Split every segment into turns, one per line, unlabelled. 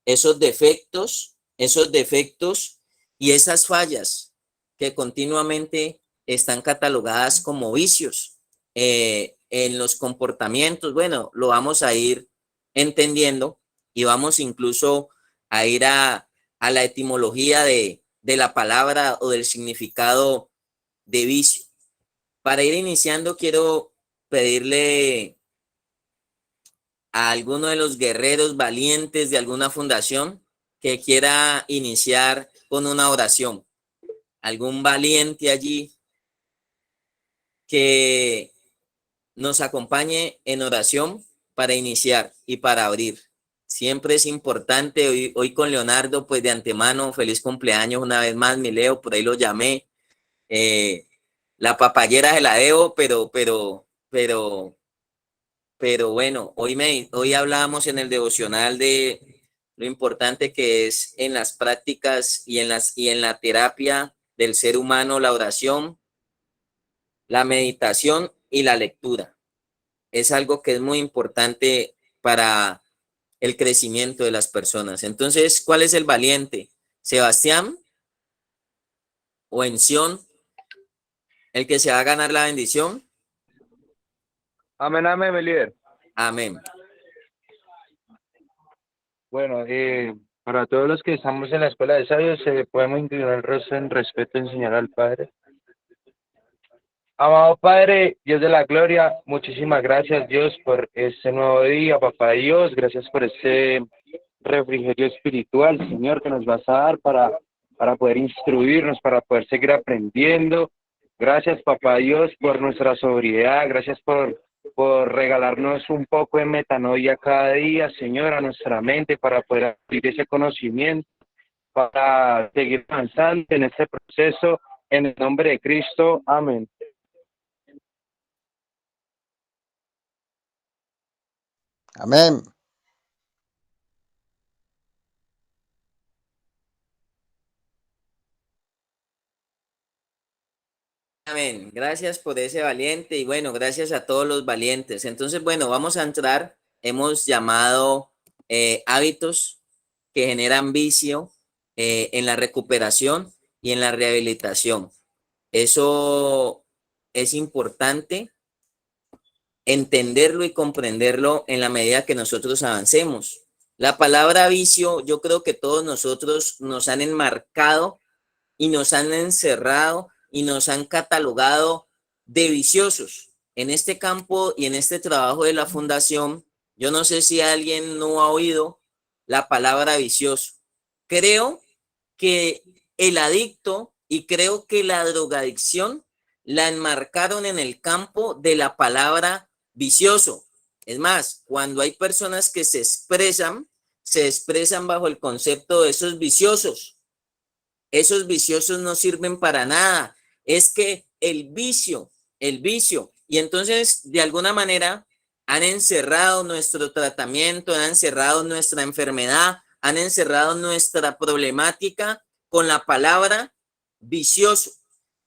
esos defectos y esas fallas que continuamente están catalogadas como vicios en los comportamientos. Bueno, lo vamos a ir entendiendo y vamos incluso a ir a la etimología de la palabra o del significado de vicio. Para ir iniciando, quiero pedirle a alguno de los guerreros valientes de alguna fundación que quiera iniciar con una oración. Algún valiente allí que nos acompañe en oración para iniciar y para abrir. Siempre es importante, hoy con Leonardo, pues de antemano, feliz cumpleaños una vez más, mi Leo, por ahí lo llamé. La papayera se la debo, pero bueno, hoy hablábamos en el devocional de lo importante que es en las prácticas y en la terapia del ser humano, la oración, la meditación y la lectura. Es algo que es muy importante para el crecimiento de las personas. Entonces, ¿cuál es el valiente? ¿Sebastián o Ención, el que se va a ganar la bendición?
Amén, amén, mi líder.
Amén.
Bueno, para todos los que estamos en la escuela de sabios, podemos inclinar el rostro en respeto y enseñar al Padre. Amado Padre, Dios de la gloria, muchísimas gracias, Dios, por este nuevo día, papá Dios. Gracias por este refrigerio espiritual, Señor, que nos vas a dar para poder instruirnos, para poder seguir aprendiendo. Gracias, papá Dios, por nuestra sobriedad. Gracias por regalarnos un poco de metanoia cada día, Señor, a nuestra mente, para poder adquirir ese conocimiento, para seguir avanzando en este proceso. En el nombre de Cristo, amén.
Amén.
Amén. Gracias por ese valiente y bueno, gracias a todos los valientes. Entonces, bueno, vamos a entrar. Hemos llamado hábitos que generan vicio en la recuperación y en la rehabilitación. Eso es importante entenderlo y comprenderlo en la medida que nosotros avancemos. La palabra vicio, yo creo que todos nosotros nos han enmarcado y nos han encerrado y nos han catalogado de viciosos. En este campo y en este trabajo de la fundación, yo no sé si alguien no ha oído la palabra vicioso. Creo que el adicto y creo que la drogadicción la enmarcaron en el campo de la palabra vicioso. Es más, cuando hay personas que se expresan bajo el concepto de esos viciosos. Esos viciosos no sirven para nada. Es que el vicio, y entonces de alguna manera han encerrado nuestro tratamiento, han encerrado nuestra enfermedad, han encerrado nuestra problemática con la palabra vicioso.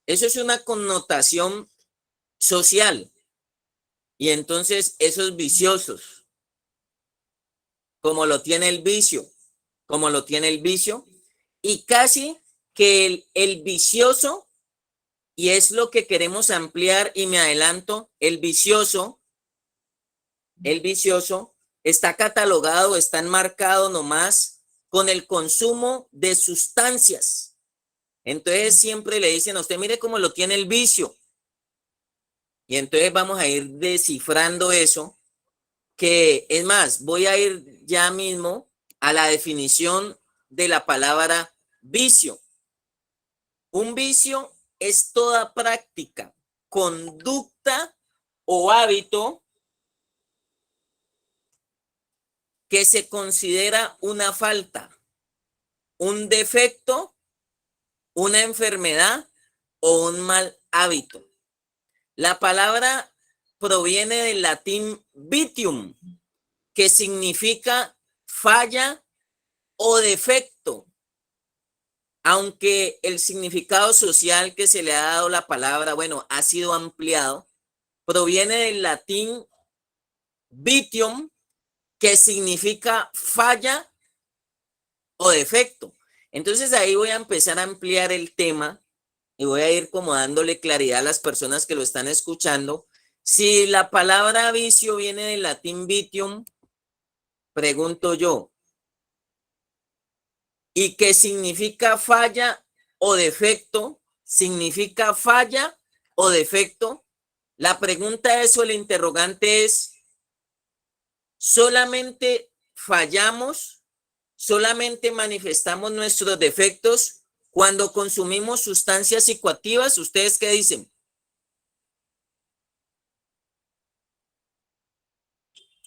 Eso es una connotación social. Y entonces esos viciosos, como lo tiene el vicio, y casi que el vicioso, y es lo que queremos ampliar y me adelanto, el vicioso está catalogado, está enmarcado nomás con el consumo de sustancias. Entonces siempre le dicen a usted, mire cómo lo tiene el vicio. Y entonces vamos a ir descifrando eso, que es más, voy a ir ya mismo a la definición de la palabra vicio. Un vicio es toda práctica, conducta o hábito que se considera una falta, un defecto, una enfermedad o un mal hábito. La palabra proviene del latín vitium, que significa falla o defecto. Aunque el significado social que se le ha dado a la palabra, bueno, ha sido ampliado, proviene del latín vitium, que significa falla o defecto. Entonces ahí voy a empezar a ampliar el tema y voy a ir como dándole claridad a las personas que lo están escuchando. Si la palabra vicio viene del latín vitium, pregunto yo, ¿y qué significa falla o defecto? ¿Significa falla o defecto? La pregunta es o el interrogante es, ¿solamente fallamos? ¿Solamente manifestamos nuestros defectos cuando consumimos sustancias psicoactivas? ¿Ustedes qué dicen?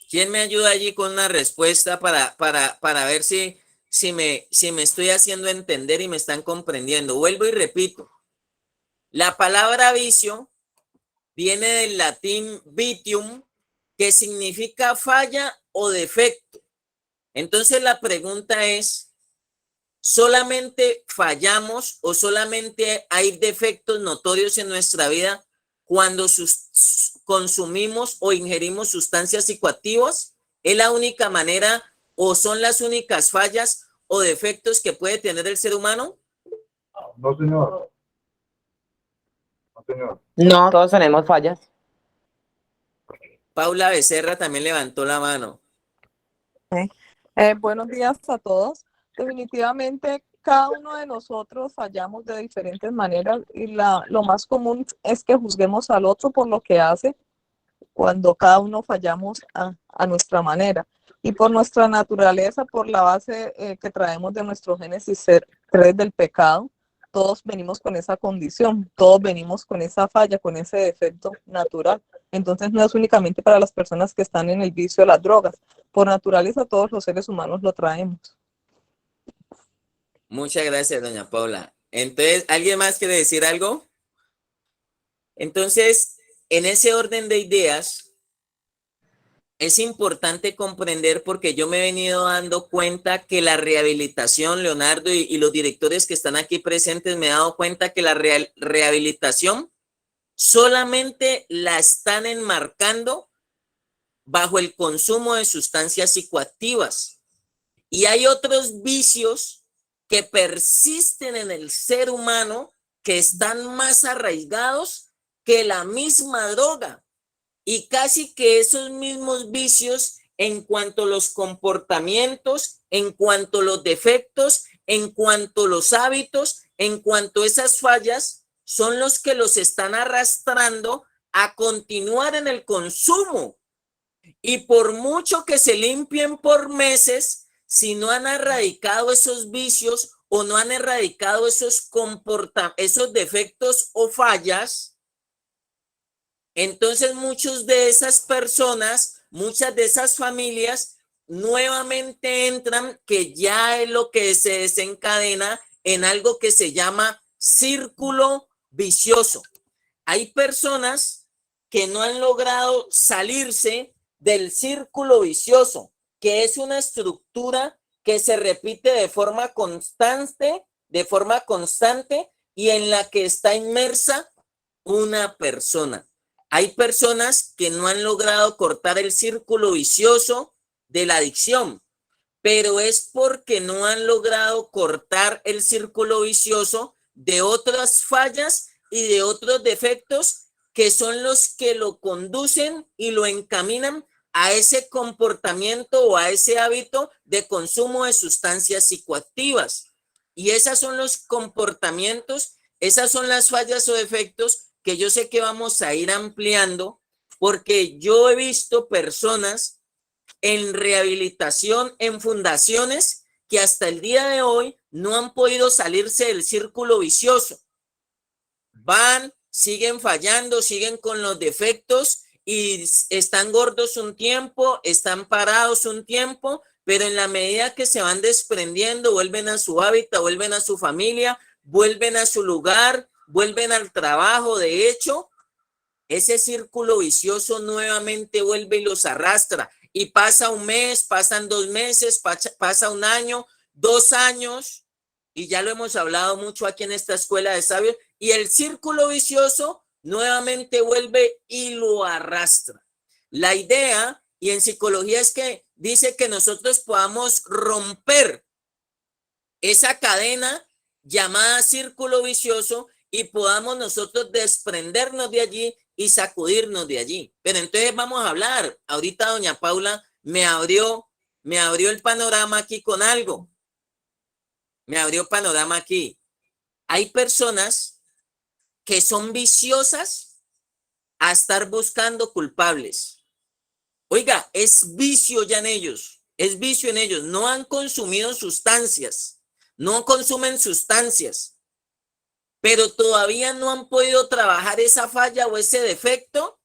¿Quién me ayuda allí con una respuesta para ver si me estoy haciendo entender y me están comprendiendo? Vuelvo y repito. La palabra vicio viene del latín vitium, que significa falla o defecto. Entonces la pregunta es, ¿solamente fallamos o solamente hay defectos notorios en nuestra vida cuando consumimos o ingerimos sustancias psicoactivas? ¿Es la única manera o son las únicas fallas o defectos que puede tener el ser humano?
No, señor. No, señor.
No, todos tenemos fallas.
Paula Becerra también levantó la mano.
Buenos días a todos. Definitivamente, cada uno de nosotros fallamos de diferentes maneras y lo más común es que juzguemos al otro por lo que hace cuando cada uno fallamos a nuestra manera. Y por nuestra naturaleza, por la base que traemos de nuestro génesis 3 del pecado, todos venimos con esa condición, todos venimos con esa falla, con ese defecto natural. Entonces no es únicamente para las personas que están en el vicio de las drogas. Por naturaleza todos los seres humanos lo traemos.
Muchas gracias, doña Paula. Entonces, ¿alguien más quiere decir algo? Entonces, en ese orden de ideas, es importante comprender porque yo me he venido dando cuenta que la rehabilitación, Leonardo y los directores que están aquí presentes, me he dado cuenta que la rehabilitación solamente la están enmarcando bajo el consumo de sustancias psicoactivas. Y hay otros vicios que persisten en el ser humano que están más arraigados que la misma droga. Y casi que esos mismos vicios en cuanto a los comportamientos, en cuanto a los defectos, en cuanto a los hábitos, en cuanto a esas fallas, son los que los están arrastrando a continuar en el consumo. Y por mucho que se limpien por meses, si no han erradicado esos vicios o no han erradicado esos defectos o fallas, entonces muchas de esas personas, muchas de esas familias nuevamente entran, que ya es lo que se desencadena en algo que se llama círculo vicioso. Hay personas que no han logrado salirse del círculo vicioso, que es una estructura que se repite de forma constante y en la que está inmersa una persona. Hay personas que no han logrado cortar el círculo vicioso de la adicción, pero es porque no han logrado cortar el círculo vicioso de otras fallas y de otros defectos que son los que lo conducen y lo encaminan a ese comportamiento o a ese hábito de consumo de sustancias psicoactivas. Y esos son los comportamientos, esas son las fallas o defectos que yo sé que vamos a ir ampliando, porque yo he visto personas en rehabilitación en fundaciones que hasta el día de hoy no han podido salirse del círculo vicioso. Van, siguen fallando, siguen con los defectos y están gordos un tiempo, están parados un tiempo, pero en la medida que se van desprendiendo, vuelven a su hábitat, vuelven a su familia, vuelven a su lugar, vuelven al trabajo. De hecho, ese círculo vicioso nuevamente vuelve y los arrastra. Y pasa un mes, pasan 2 meses, pasa un año, 2 años, y ya lo hemos hablado mucho aquí en esta escuela de sabios, y el círculo vicioso nuevamente vuelve y lo arrastra. La idea Y en psicología es que dice que nosotros podamos romper esa cadena llamada círculo vicioso y podamos nosotros desprendernos de allí y sacudirnos de allí. Pero entonces vamos a hablar. Ahorita doña Paula me abrió el panorama aquí con algo. Me abrió panorama aquí. Hay personas que son viciosas a estar buscando culpables. Oiga, es vicio ya en ellos, es vicio en ellos. No han consumido sustancias, no consumen sustancias, pero todavía no han podido trabajar esa falla o ese defecto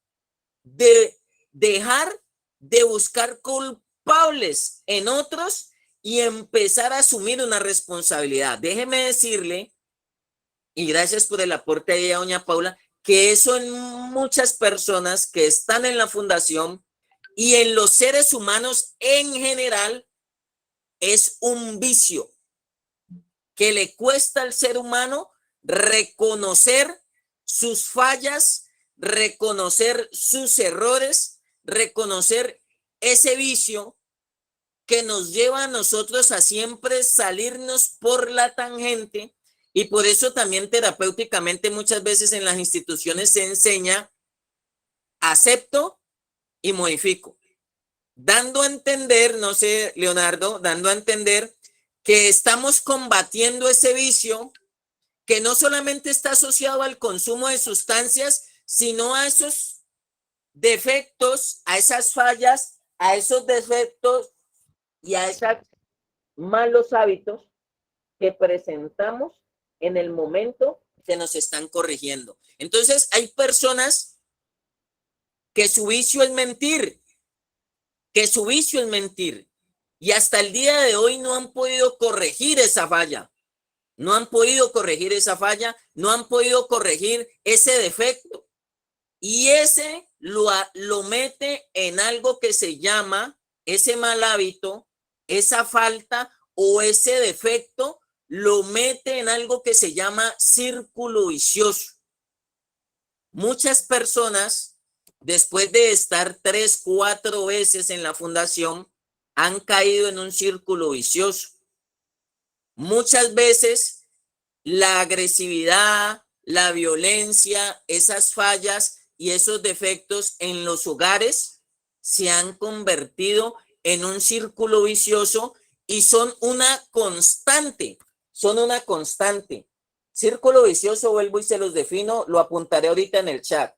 de dejar de buscar culpables en otros y empezar a asumir una responsabilidad. Déjeme decirle, y gracias por el aporte de doña Paula, que eso en muchas personas que están en la fundación y en los seres humanos en general es un vicio que le cuesta al ser humano reconocer sus fallas, reconocer sus errores, reconocer ese vicio que nos lleva a nosotros a siempre salirnos por la tangente. Y por eso también terapéuticamente muchas veces en las instituciones se enseña acepto y modifico, dando a entender, no sé, Leonardo, dando a entender que estamos combatiendo ese vicio que no solamente está asociado al consumo de sustancias, sino a esos defectos, a esas fallas, a esos defectos y a esos malos hábitos que presentamos en el momento que nos están corrigiendo. Entonces, hay personas que su vicio es mentir, y hasta el día de hoy no han podido corregir esa falla, no han podido corregir ese defecto, y ese lo mete en algo que se llama, ese mal hábito, esa falta o ese defecto, lo mete en algo que se llama círculo vicioso. Muchas personas, después de estar 3, 4 veces en la fundación, han caído en un círculo vicioso. Muchas veces la agresividad, la violencia, esas fallas y esos defectos en los hogares se han convertido en un círculo vicioso y son una constante. Círculo vicioso, vuelvo y se los defino, lo apuntaré ahorita en el chat.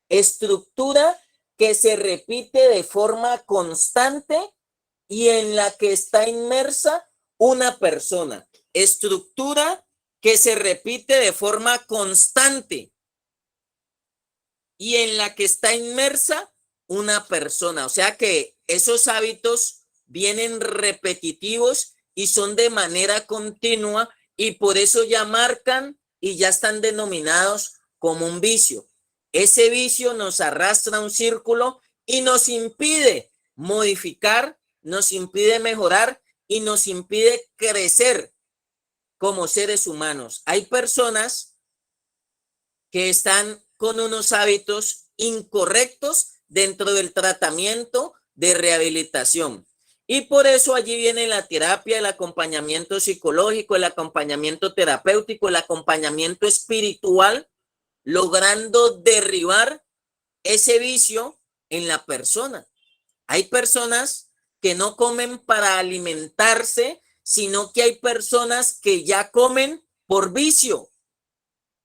Estructura que se repite de forma constante y en la que está inmersa una persona. Estructura que se repite de forma constante y en la que está inmersa una persona. O sea que esos hábitos vienen repetitivos y son de manera continua y por eso ya marcan y ya están denominados como un vicio. Ese vicio nos arrastra a un círculo y nos impide modificar, nos impide mejorar y nos impide crecer como seres humanos. Hay personas que están con unos hábitos incorrectos dentro del tratamiento de rehabilitación. Y por eso allí viene la terapia, el acompañamiento psicológico, el acompañamiento terapéutico, el acompañamiento espiritual, logrando derribar ese vicio en la persona. Hay personas que no comen para alimentarse, sino que hay personas que ya comen por vicio,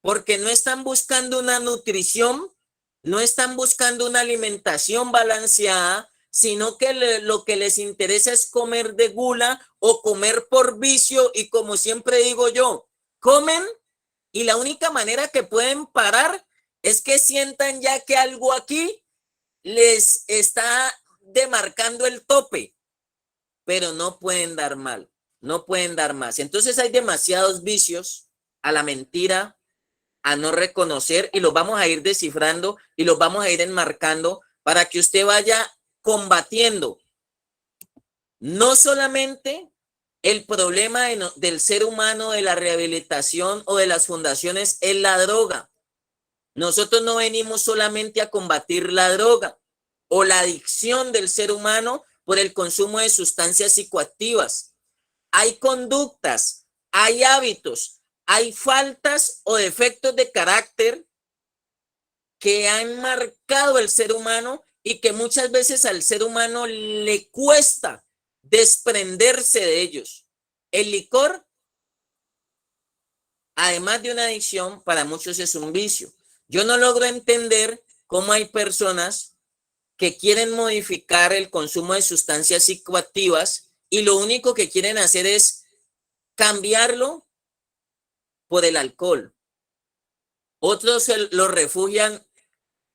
porque no están buscando una nutrición, no están buscando una alimentación balanceada, sino que lo que les interesa es comer de gula o comer por vicio y como siempre digo yo, comen y la única manera que pueden parar es que sientan ya que algo aquí les está demarcando el tope, pero no pueden dar mal, no pueden dar más. Entonces hay demasiados vicios a la mentira, a no reconocer y los vamos a ir descifrando y los vamos a ir enmarcando para que usted vaya combatiendo no solamente el problema del ser humano, de la rehabilitación o de las fundaciones es la droga. Nosotros no venimos solamente a combatir la droga. o la adicción del ser humano por el consumo de sustancias psicoactivas. Hay conductas, hay hábitos, hay faltas o defectos de carácter que han marcado el ser humano y que muchas veces al ser humano le cuesta desprenderse de ellos. El licor, además de una adicción, para muchos es un vicio. Yo no logro entender cómo hay personas que quieren modificar el consumo de sustancias psicoactivas y lo único que quieren hacer es cambiarlo por el alcohol. Otros lo refugian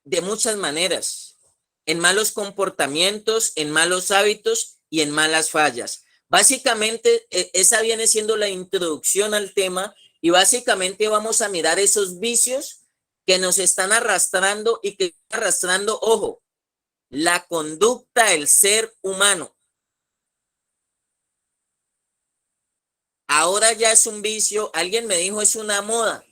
de muchas maneras, en malos comportamientos, en malos hábitos y en malas fallas. Básicamente, esa viene siendo la introducción al tema y básicamente vamos a mirar esos vicios que nos están arrastrando y que están arrastrando, ojo, la conducta del ser humano. Ahora ya es un vicio, alguien me dijo es una moda.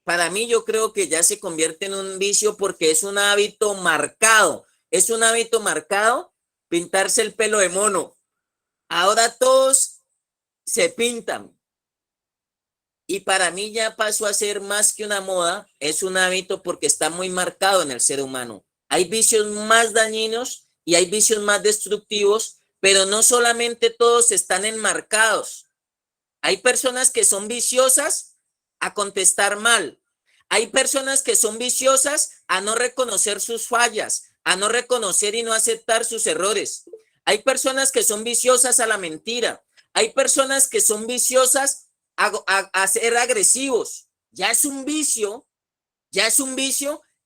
Para mí yo creo que ya se convierte en un vicio porque es un hábito marcado. Es un hábito marcado pintarse el pelo de mono. Ahora todos se pintan. Y para mí ya pasó a ser más que una moda, es un hábito porque está muy marcado en el ser humano. Hay vicios más dañinos y hay vicios más destructivos, pero no solamente todos están enmarcados. Hay personas que son viciosas a contestar mal. Hay personas que son viciosas a no reconocer sus fallas, a no reconocer y no aceptar sus errores. Hay personas que son viciosas a la mentira. Hay personas que son viciosas a ser agresivos. Ya es un vicio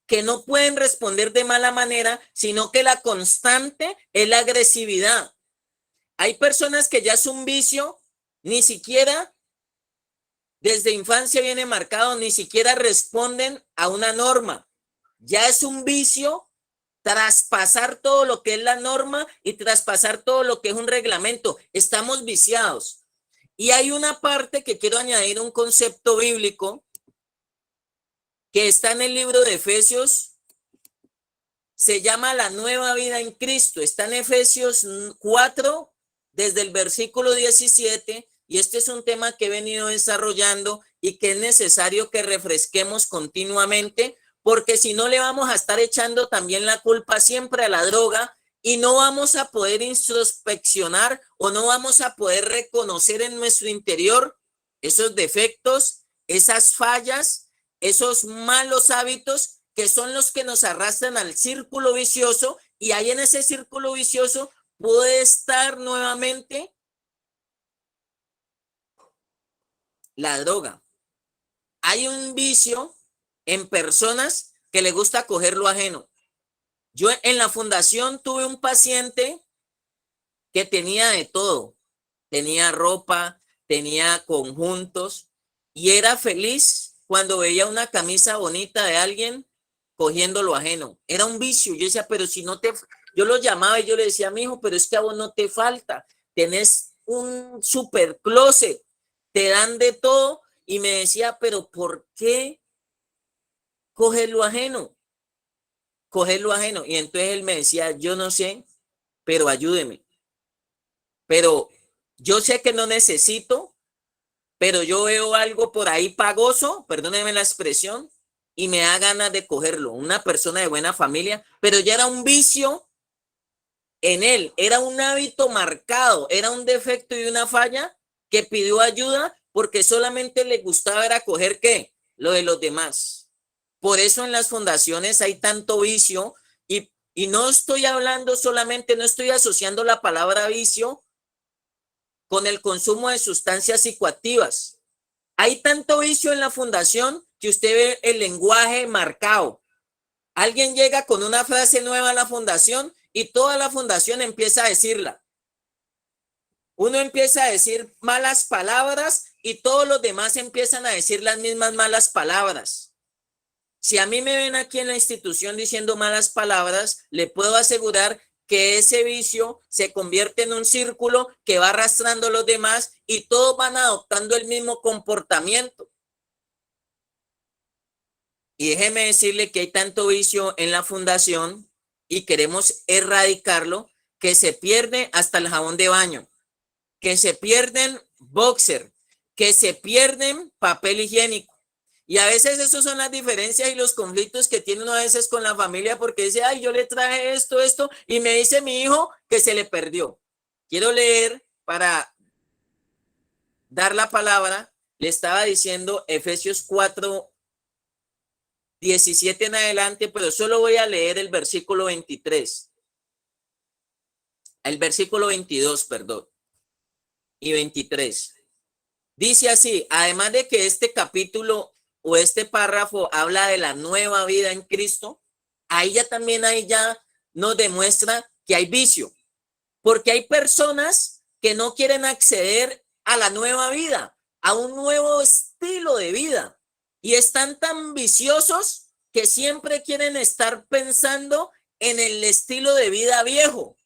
que no pueden responder de mala manera, sino que la constante es la agresividad. Hay personas que ya es un vicio, ni siquiera desde infancia viene marcado, ni siquiera responden a una norma. Ya es un vicio traspasar todo lo que es la norma y traspasar todo lo que es un reglamento. Estamos viciados. Y hay una parte que quiero añadir, un concepto bíblico que está en el libro de Efesios, se llama la nueva vida en Cristo. Está en Efesios 4, desde el versículo 17, y este es un tema que he venido desarrollando y que es necesario que refresquemos continuamente, porque si no le vamos a estar echando también la culpa siempre a la droga y no vamos a poder introspeccionar o no vamos a poder reconocer en nuestro interior esos defectos, esas fallas, esos malos hábitos que son los que nos arrastran al círculo vicioso, y ahí en ese círculo vicioso puede estar nuevamente la droga. Hay un vicio en personas que le gusta coger lo ajeno. Yo en la fundación tuve un paciente que tenía de todo. Tenía ropa, tenía conjuntos y era feliz cuando veía una camisa bonita de alguien cogiendo lo ajeno. Era un vicio. Yo decía, pero si no te... Yo lo llamaba y yo le decía, mijo, pero es que a vos no te falta. Tenés un super closet, te dan de todo. Y me decía, pero ¿por qué coger lo ajeno? Coger lo ajeno. Y entonces él me decía, yo no sé, pero ayúdeme. Pero yo sé que no necesito, pero yo veo algo por ahí pagoso, perdónenme la expresión, y me da ganas de cogerlo. Una persona de buena familia, pero ya era un vicio en él, era un hábito marcado, era un defecto y una falla que pidió ayuda porque solamente le gustaba era coger ¿qué? Lo de los demás. Por eso en las fundaciones hay tanto vicio y no estoy hablando solamente, no estoy asociando la palabra vicio con el consumo de sustancias psicoactivas. Hay tanto vicio en la fundación que usted ve el lenguaje marcado. Alguien llega con una frase nueva a la fundación y toda la fundación empieza a decirla. Uno empieza a decir malas palabras y todos los demás empiezan a decir las mismas malas palabras. Si a mí me ven aquí en la institución diciendo malas palabras, le puedo asegurar que ese vicio se convierte en un círculo que va arrastrando a los demás y todos van adoptando el mismo comportamiento. Y déjeme decirle que hay tanto vicio en la fundación y queremos erradicarlo, que se pierde hasta el jabón de baño, que se pierden boxer, que se pierden papel higiénico. Y a veces esos son las diferencias y los conflictos que tiene uno a veces con la familia, porque dice, ay, yo le traje esto, y me dice mi hijo que se le perdió. Quiero leer para dar la palabra. Le estaba diciendo Efesios 4, 17 en adelante, pero solo voy a leer el versículo 23. El versículo 22, perdón, y 23. Dice así, además de que este capítulo o este párrafo habla de la nueva vida en Cristo, ahí ya nos demuestra que hay vicio, porque hay personas que no quieren acceder a la nueva vida, a un nuevo estilo de vida, y están tan viciosos que siempre quieren estar pensando en el estilo de vida viejo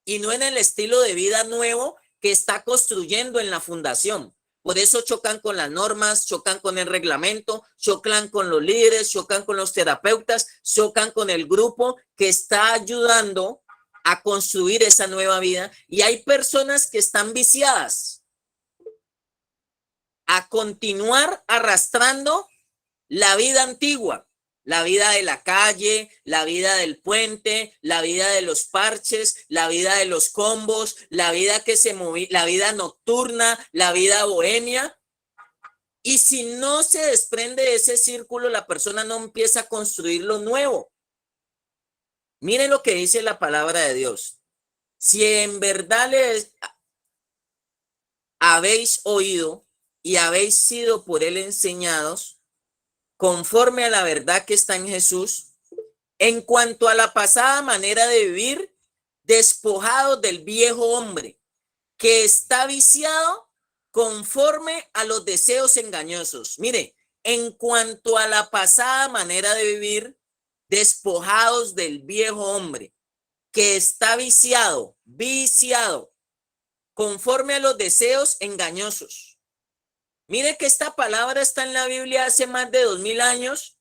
y no en el estilo de vida nuevo que está construyendo en la fundación. Por eso chocan con las normas, chocan con el reglamento, chocan con los líderes, chocan con los terapeutas, chocan con el grupo que está ayudando a construir esa nueva vida. Y hay personas que están viciadas a continuar arrastrando la vida antigua, la vida de la calle, la vida del puente, la vida de los parches, la vida de los combos, la vida que se movía, la vida nocturna, la vida bohemia. Y si no se desprende de ese círculo, la persona no empieza a construir lo nuevo. Miren lo que dice la palabra de Dios. Si en verdad les habéis oído y habéis sido por él enseñados, conforme a la verdad que está en Jesús, en cuanto a la pasada manera de vivir, despojados del viejo hombre, que está viciado conforme a los deseos engañosos. Mire, en cuanto a la pasada manera de vivir, despojados del viejo hombre, que está viciado, conforme a los deseos engañosos. Mire que esta palabra está en la Biblia hace más de 2000 años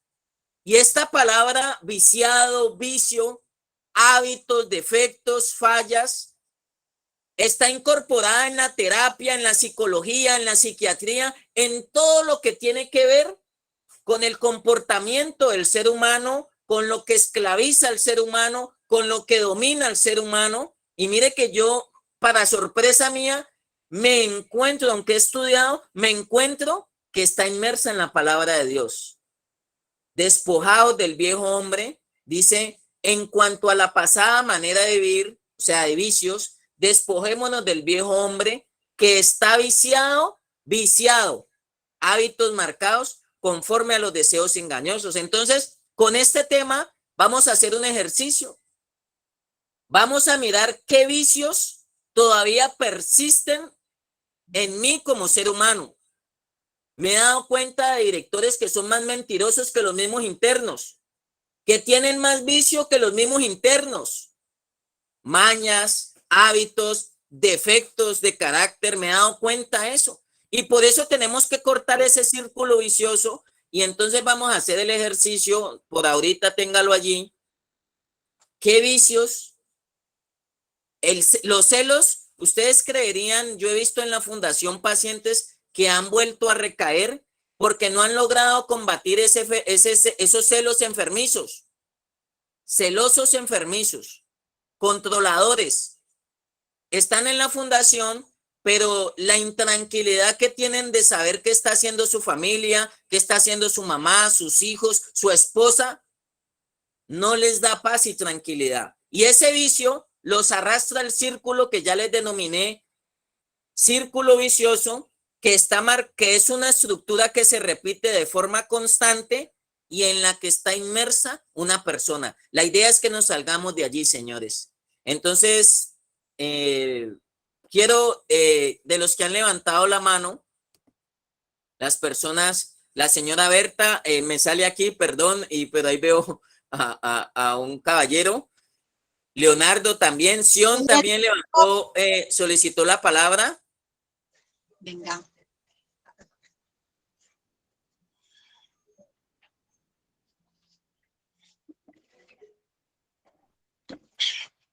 y esta palabra viciado, vicio, hábitos, defectos, fallas, está incorporada en la terapia, en la psicología, en la psiquiatría, en todo lo que tiene que ver con el comportamiento del ser humano, con lo que esclaviza al ser humano, con lo que domina al ser humano. Y mire que yo, para sorpresa mía, me encuentro, aunque he estudiado, me encuentro que está inmersa en la palabra de Dios. Despojados del viejo hombre, dice, en cuanto a la pasada manera de vivir, o sea, de vicios, despojémonos del viejo hombre que está viciado, hábitos marcados conforme a los deseos engañosos. Entonces, con este tema vamos a hacer un ejercicio. Vamos a mirar qué vicios todavía persisten en mí como ser humano. Me he dado cuenta de directores que son más mentirosos que los mismos internos, que tienen más vicio que los mismos internos. Mañas, hábitos, defectos de carácter, me he dado cuenta de eso. Y por eso tenemos que cortar ese círculo vicioso y entonces vamos a hacer el ejercicio, por ahorita téngalo allí. ¿Qué vicios? Los celos, ustedes creerían, yo he visto en la fundación pacientes que han vuelto a recaer porque no han logrado combatir esos celos enfermizos, celosos enfermizos, controladores. Están en la fundación, pero la intranquilidad que tienen de saber qué está haciendo su familia, qué está haciendo su mamá, sus hijos, su esposa, no les da paz y tranquilidad. Y ese vicio los arrastra al círculo que ya les denominé círculo vicioso, que es una estructura que se repite de forma constante y en la que está inmersa una persona. La idea es que nos salgamos de allí, señores. Entonces, quiero, de los que han levantado la mano, las personas, la señora Berta, me sale aquí, perdón, pero ahí veo a un caballero. Leonardo también, Sion también levantó, solicitó la palabra.
Venga.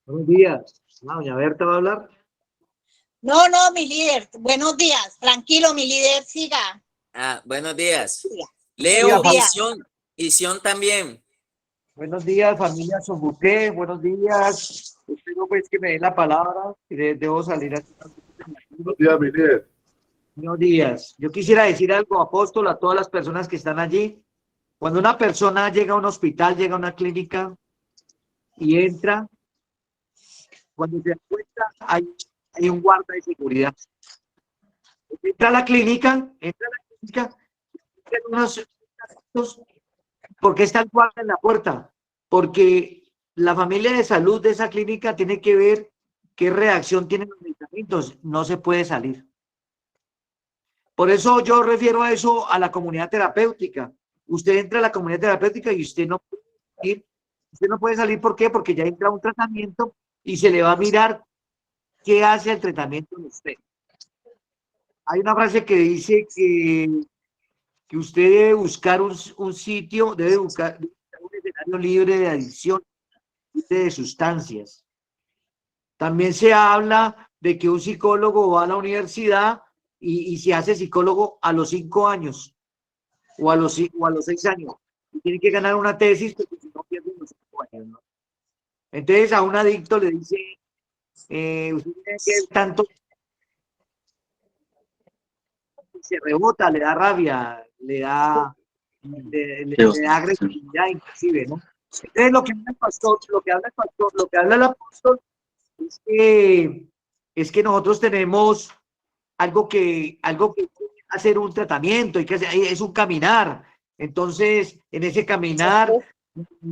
Buenos días. Doña Berta va a hablar.
No, no, mi líder. Buenos días. Tranquilo, mi líder, siga.
Buenos días.
Siga.
Leo
Buenos días.
y Sion también.
Buenos días, familia Sombuqué. Buenos días. Espero pues que me den la palabra. Debo salir a...
Buenos días, mi líder.
Buenos días. Yo quisiera decir algo, apóstol, a todas las personas que están allí. Cuando una persona llega a un hospital, llega a una clínica y entra, cuando se da cuenta, hay un guarda de seguridad. Entra a la clínica, entran unos... ¿Por qué está el guarda en la puerta? Porque la familia de salud de esa clínica tiene que ver qué reacción tienen los medicamentos. No se puede salir. Por eso yo refiero a eso a la comunidad terapéutica. Usted entra a la comunidad terapéutica y usted no puede salir. Usted no puede salir, ¿por qué? Porque ya entra a un tratamiento y se le va a mirar qué hace el tratamiento de usted. Hay una frase que dice que usted debe buscar un sitio, debe buscar un escenario libre de adicción, de sustancias. También se habla de que un psicólogo va a la universidad y se hace psicólogo a los 5 años o a los 6 años. Y tiene que ganar una tesis porque si no pierde los 5 años, ¿no? Entonces a un adicto le dice, usted tiene que tanto, se rebota, le da rabia, le da agresividad inclusive, ¿no? Entonces lo que habla el pastor, lo que habla el apóstol es que nosotros tenemos algo que hacer un tratamiento, es un caminar. Entonces, en ese caminar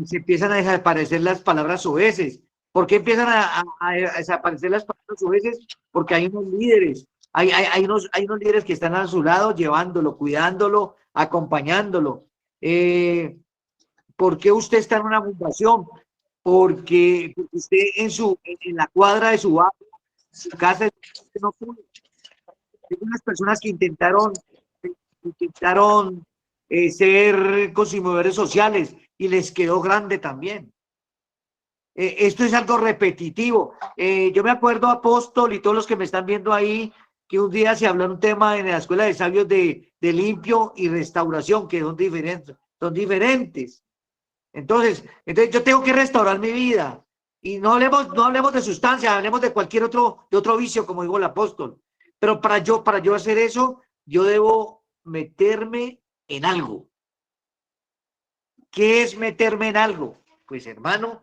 se empiezan a desaparecer las palabras soeces. ¿Por qué empiezan a desaparecer las palabras soeces? Porque hay unos líderes, hay unos líderes que están a su lado llevándolo, cuidándolo, acompañándolo. ¿Por qué usted está en una fundación? Porque usted en la cuadra de su casa no pudo. Hay unas personas que intentaron ser consumidores sociales y les quedó grande también. Esto es algo repetitivo. Yo me acuerdo, apóstol, y todos los que me están viendo ahí, que un día se habló un tema en la Escuela de Sabios de limpio y restauración, que son diferentes. Entonces yo tengo que restaurar mi vida. Y no hablemos de sustancia, hablemos de cualquier otro vicio, como dijo el apóstol. Pero para yo hacer eso, yo debo meterme en algo. ¿Qué es meterme en algo? Pues, hermano,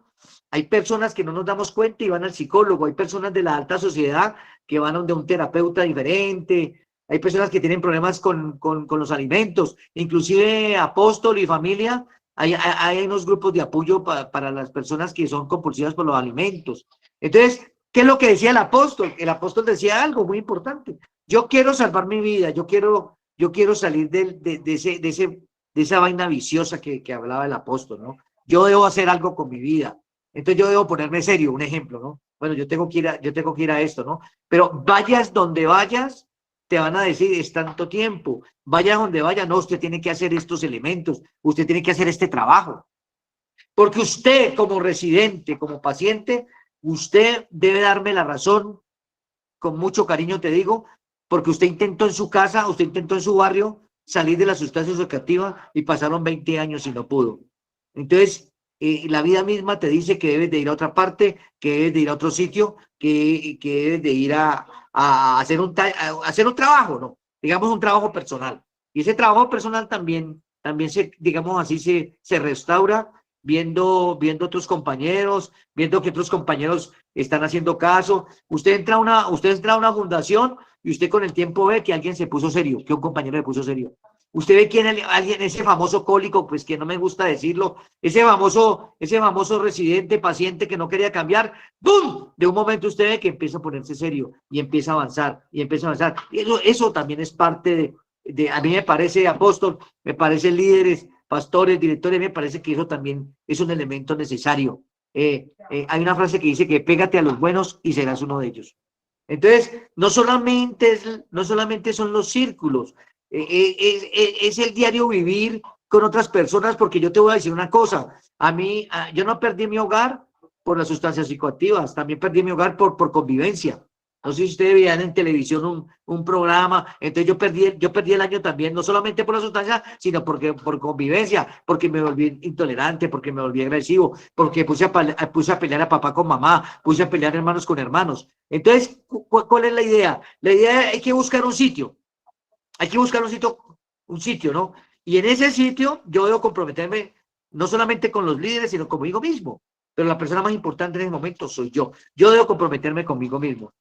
hay personas que no nos damos cuenta y van al psicólogo. Hay personas de la alta sociedad que van donde un terapeuta diferente. Hay personas que tienen problemas con los alimentos. Inclusive, apóstol y familia, hay unos grupos de apoyo para las personas que son compulsivas por los alimentos. Entonces, ¿qué es lo que decía el apóstol? El apóstol decía algo muy importante. Yo quiero salvar mi vida, yo quiero salir de esa vaina viciosa que hablaba el apóstol, ¿no? Yo debo hacer algo con mi vida. Entonces yo debo ponerme serio, un ejemplo, ¿no? Bueno, yo tengo que ir a esto, ¿no? Pero vayas donde vayas, te van a decir, es tanto tiempo. Vaya donde vaya, no, usted tiene que hacer estos elementos, usted tiene que hacer este trabajo. Porque usted, como residente, como paciente, usted debe darme la razón, con mucho cariño te digo, porque usted intentó en su casa, usted intentó en su barrio salir de la sustancia psicoactiva y pasaron 20 años y no pudo. Entonces, la vida misma te dice que debes de ir a otra parte, que debes de ir a otro sitio, que debes de ir a hacer un trabajo, ¿no? Digamos un trabajo personal. Y ese trabajo personal también digamos así, se restaura viendo otros compañeros, viendo que otros compañeros están haciendo caso. Usted entra a una fundación y usted con el tiempo ve que alguien se puso serio, que un compañero se puso serio. Usted ve quién alguien, ese famoso cólico, pues que no me gusta decirlo, ese famoso residente, paciente que no quería cambiar, ¡bum! De un momento usted ve que empieza a ponerse serio y empieza a avanzar, y empieza a avanzar. Y eso también es parte a mí me parece, apóstol, me parece líderes, pastores, directores, me parece que eso también es un elemento necesario. Hay una frase que dice que pégate a los buenos y serás uno de ellos. Entonces, no solamente son los círculos, es el diario vivir con otras personas, porque yo te voy a decir una cosa, yo no perdí mi hogar por las sustancias psicoactivas, también perdí mi hogar por convivencia. No sé si ustedes veían en televisión un programa, entonces yo perdí el año también, no solamente por la sustancia, sino por convivencia, porque me volví intolerante, porque me volví agresivo, porque puse a pelear a papá con mamá, puse a pelear hermanos con hermanos. Entonces, ¿cuál es la idea? La idea es hay que buscar un sitio, hay que buscar un sitio, ¿no? Y en ese sitio yo debo comprometerme no solamente con los líderes, sino conmigo mismo. Pero la persona más importante en ese momento soy yo. Yo debo comprometerme conmigo mismo.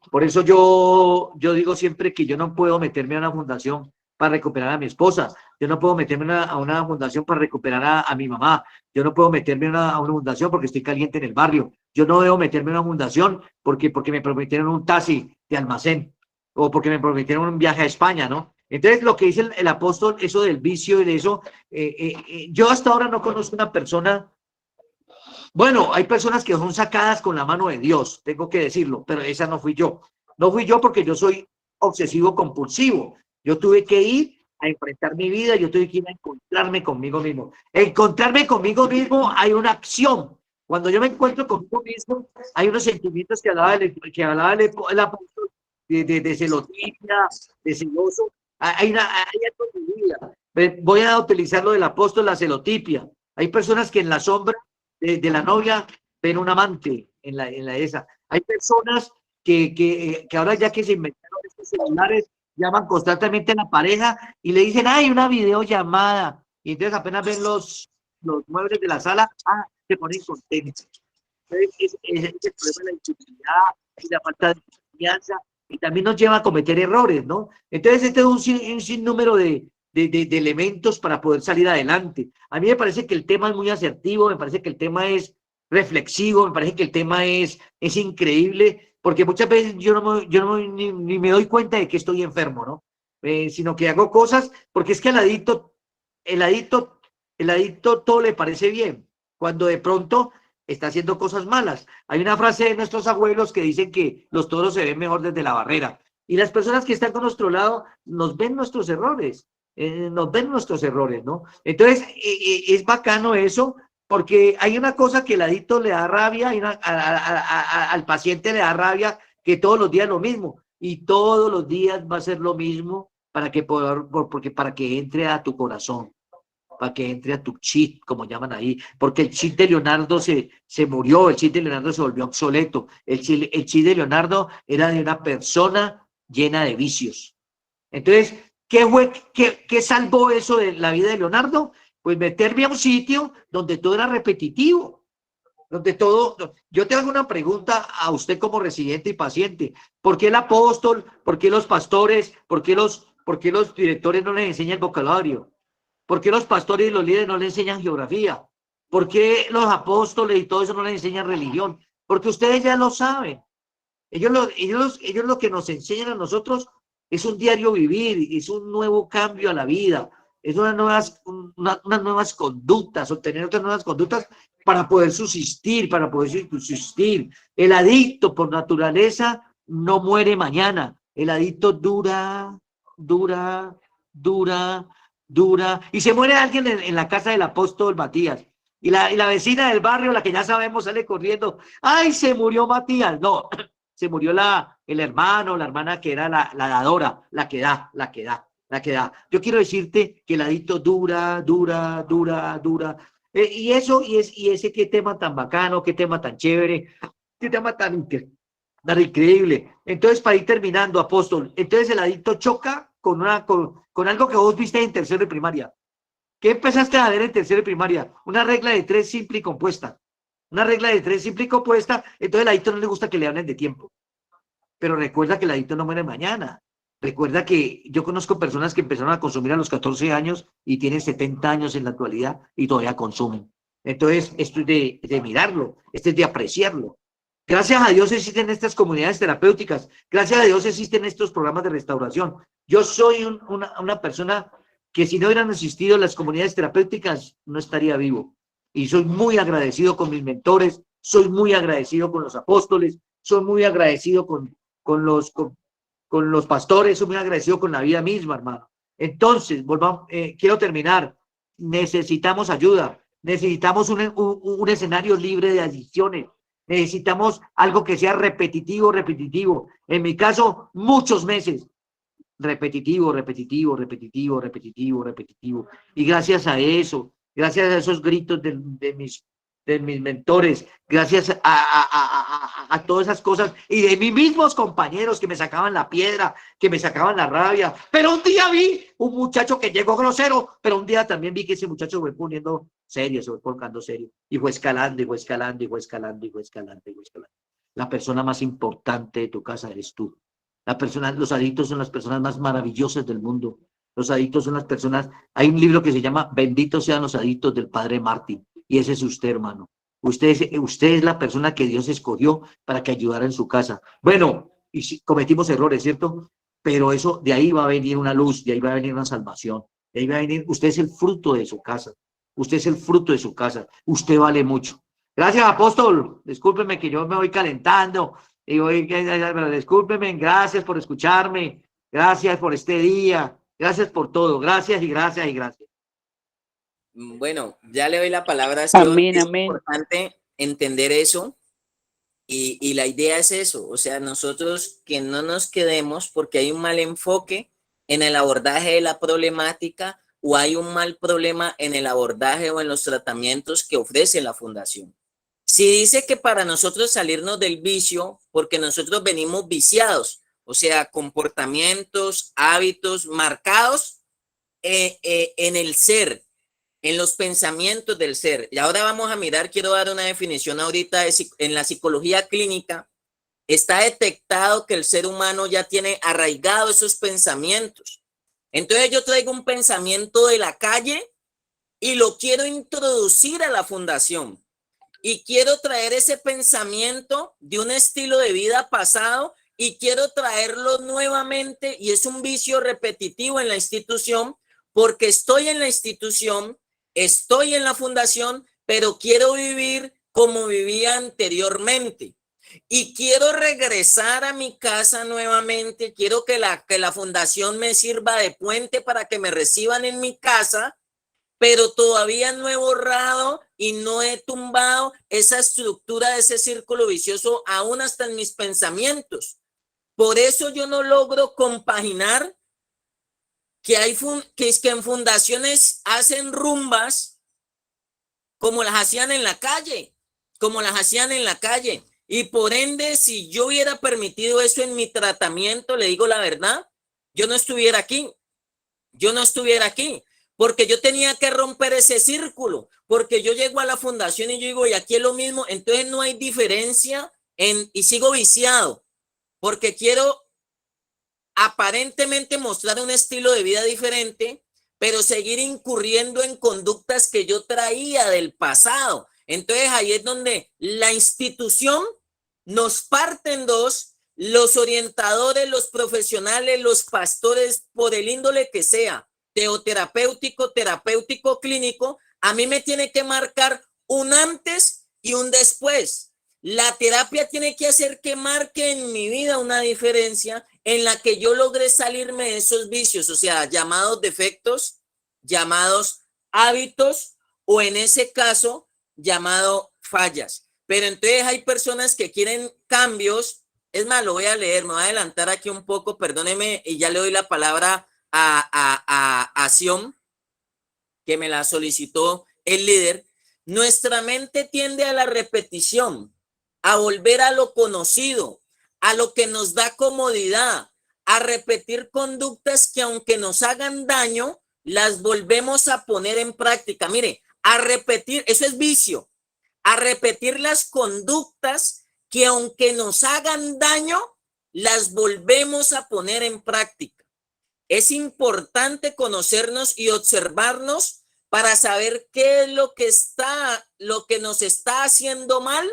Por eso yo digo siempre que yo no puedo meterme a una fundación para recuperar a mi esposa. Yo no puedo meterme a una fundación para recuperar a mi mamá. Yo no puedo meterme a una fundación porque estoy caliente en el barrio. Yo no debo meterme a una fundación porque me prometieron un taxi de almacén o porque me prometieron un viaje a España, ¿no? Entonces, lo que dice el apóstol, eso del vicio y de eso, yo hasta ahora no conozco una persona. Bueno, hay personas que son sacadas con la mano de Dios, tengo que decirlo, pero esa no fui yo. No fui yo porque yo soy obsesivo compulsivo. Yo tuve que ir a enfrentar mi vida, yo tuve que ir a encontrarme conmigo mismo. Encontrarme conmigo mismo hay una acción. Cuando yo me encuentro conmigo mismo, hay unos sentimientos que hablaba el apóstol de celotipia, de celoso. Hay algo en mi vida. Voy a utilizar lo del apóstol, la celotipia. Hay personas que en la sombra de la novia ven un amante en la esa. Hay personas que ahora ya que se inventaron estos celulares, llaman constantemente a la pareja y le dicen, hay una videollamada. Y entonces apenas ven los muebles de la sala, se ponen contentos. Entonces, es el problema de la inseguridad y la falta de confianza y también nos lleva a cometer errores, ¿no? Entonces, este es un sinnúmero de elementos para poder salir adelante. A mí me parece que el tema es muy asertivo, me parece que el tema es reflexivo, me parece que el tema es increíble, porque muchas veces ni me doy cuenta de que estoy enfermo, ¿no? Sino que hago cosas, porque es que el adicto todo le parece bien, cuando de pronto está haciendo cosas malas. Hay una frase de nuestros abuelos que dicen que los toros se ven mejor desde la barrera, y las personas que están con nuestro lado nos ven nuestros errores. ¿No? Entonces, es bacano eso, porque hay una cosa que el adicto le da rabia, al paciente le da rabia, que todos los días lo mismo, y todos los días va a ser lo mismo para que entre a tu corazón, para que entre a tu chip, como llaman ahí, porque el chip de Leonardo se murió, el chip de Leonardo se volvió obsoleto, el chip de Leonardo era de una persona llena de vicios. Entonces, ¿qué salvó eso de la vida de Leonardo? Pues meterme a un sitio donde todo era repetitivo, donde todo. Yo te hago una pregunta a usted como residente y paciente. ¿Por qué el apóstol, por qué los pastores, por qué los directores no les enseñan el vocabulario? ¿Por qué los pastores y los líderes no les enseñan geografía? ¿Por qué los apóstoles y todo eso no les enseñan religión? Porque ustedes ya lo saben. Ellos lo que nos enseñan a nosotros es un diario vivir, es un nuevo cambio a la vida, es unas nuevas conductas, obtener otras nuevas conductas para poder subsistir, El adicto por naturaleza no muere mañana, el adicto dura, y se muere alguien en la casa del apóstol Matías, y la vecina del barrio, la que ya sabemos, sale corriendo, ¡ay, se murió Matías! No, se murió el hermano, la hermana que era la dadora, la que da. Yo quiero decirte que el adicto dura. Y ese qué tema tan bacano, qué tema tan chévere, qué tema tan increíble. Entonces, para ir terminando, apóstol, entonces el adicto choca con algo que vos viste en tercero de primaria. ¿Qué empezaste a ver en tercero de primaria? Una regla de 3 simple y compuesta. Entonces el adicto no le gusta que le hablen de tiempo. Pero recuerda que el adicto no muere mañana. Recuerda que yo conozco personas que empezaron a consumir a los 14 años y tienen 70 años en la actualidad y todavía consumen. Entonces, esto es de mirarlo, esto es de apreciarlo. Gracias a Dios existen estas comunidades terapéuticas, gracias a Dios existen estos programas de restauración. Yo soy una persona que si no hubieran existido las comunidades terapéuticas, no estaría vivo. Y soy muy agradecido con mis mentores, soy muy agradecido con los apóstoles, soy muy agradecido con los pastores, soy muy agradecido con la vida misma, hermano. Entonces, quiero terminar. Necesitamos ayuda, necesitamos un escenario libre de adicciones, Necesitamos algo que sea repetitivo, repetitivo. En mi caso, muchos meses. Repetitivo, repetitivo, repetitivo, repetitivo, repetitivo. Y gracias a eso, gracias a esos gritos de mis mentores, gracias a todas esas cosas y de mis mismos compañeros que me sacaban la piedra, que me sacaban la rabia. Pero un día vi un muchacho que llegó grosero, pero un día también vi que ese muchacho se fue poniendo serio, se fue colocando serio y fue escalando, y fue escalando, y fue escalando, y fue escalando, y fue escalando. La persona más importante de tu casa eres tú. Los adictos son las personas más maravillosas del mundo. Los adictos son las personas, hay un libro que se llama Benditos sean los adictos del padre Martín, y ese es usted, hermano. Usted es la persona que Dios escogió para que ayudara en su casa. Bueno, y si cometimos errores, ¿cierto? Pero eso, de ahí va a venir una luz, de ahí va a venir una salvación, de ahí va a venir, usted es el fruto de su casa. Usted es el fruto de su casa. Usted vale mucho. Gracias, apóstol. Discúlpeme que yo me voy calentando. Y pero discúlpeme, gracias por escucharme. Gracias por este día. Gracias por todo. Gracias y gracias y gracias.
Bueno, ya le doy la palabra a Sion.
Amén,
Es
amén.
importante entender eso y la idea es eso, o sea, nosotros que no nos quedemos porque hay un mal enfoque en el abordaje de la problemática o hay un mal problema en el abordaje o en los tratamientos que ofrece la fundación. Si dice que para nosotros salirnos del vicio, porque nosotros venimos viciados, o sea, comportamientos, hábitos marcados en el ser, en los pensamientos del ser. Y ahora vamos a mirar, quiero dar una definición ahorita en la psicología clínica. Está detectado que el ser humano ya tiene arraigado esos pensamientos. Entonces yo traigo un pensamiento de la calle y lo quiero introducir a la fundación. Y quiero traer ese pensamiento de un estilo de vida pasado y quiero traerlo nuevamente, y es un vicio repetitivo en la institución, porque estoy en la institución, estoy en la fundación, pero quiero vivir como vivía anteriormente. Y quiero regresar a mi casa nuevamente, quiero que la fundación me sirva de puente para que me reciban en mi casa, pero todavía no he borrado y no he tumbado esa estructura de ese círculo vicioso aún hasta en mis pensamientos. Por eso yo no logro compaginar que en fundaciones hacen rumbas como las hacían en la calle, Y por ende, si yo hubiera permitido eso en mi tratamiento, le digo la verdad, yo no estuviera aquí. Porque yo tenía que romper ese círculo, porque yo llego a la fundación y yo digo, y aquí es lo mismo, entonces no hay diferencia y sigo viciado, porque quiero aparentemente mostrar un estilo de vida diferente, pero seguir incurriendo en conductas que yo traía del pasado. Entonces ahí es donde la institución nos parte en dos, los orientadores, los profesionales, los pastores, por el índole que sea, teoterapéutico, terapéutico, clínico, a mí me tiene que marcar un antes y un después. La terapia tiene que hacer que marque en mi vida una diferencia en la que yo logré salirme de esos vicios, o sea, llamados defectos, llamados hábitos, o en ese caso, llamado fallas. Pero entonces hay personas que quieren cambios. Es más, lo voy a leer, me voy a adelantar aquí un poco, perdóneme, y ya le doy la palabra a Sion, que me la solicitó el líder. Nuestra mente tiende a la repetición, a volver a lo conocido, a lo que nos da comodidad, a repetir conductas que aunque nos hagan daño, las volvemos a poner en práctica. Mire, a repetir, eso es vicio, a repetir las conductas que aunque nos hagan daño, las volvemos a poner en práctica. Es importante conocernos y observarnos para saber qué es lo que nos está haciendo mal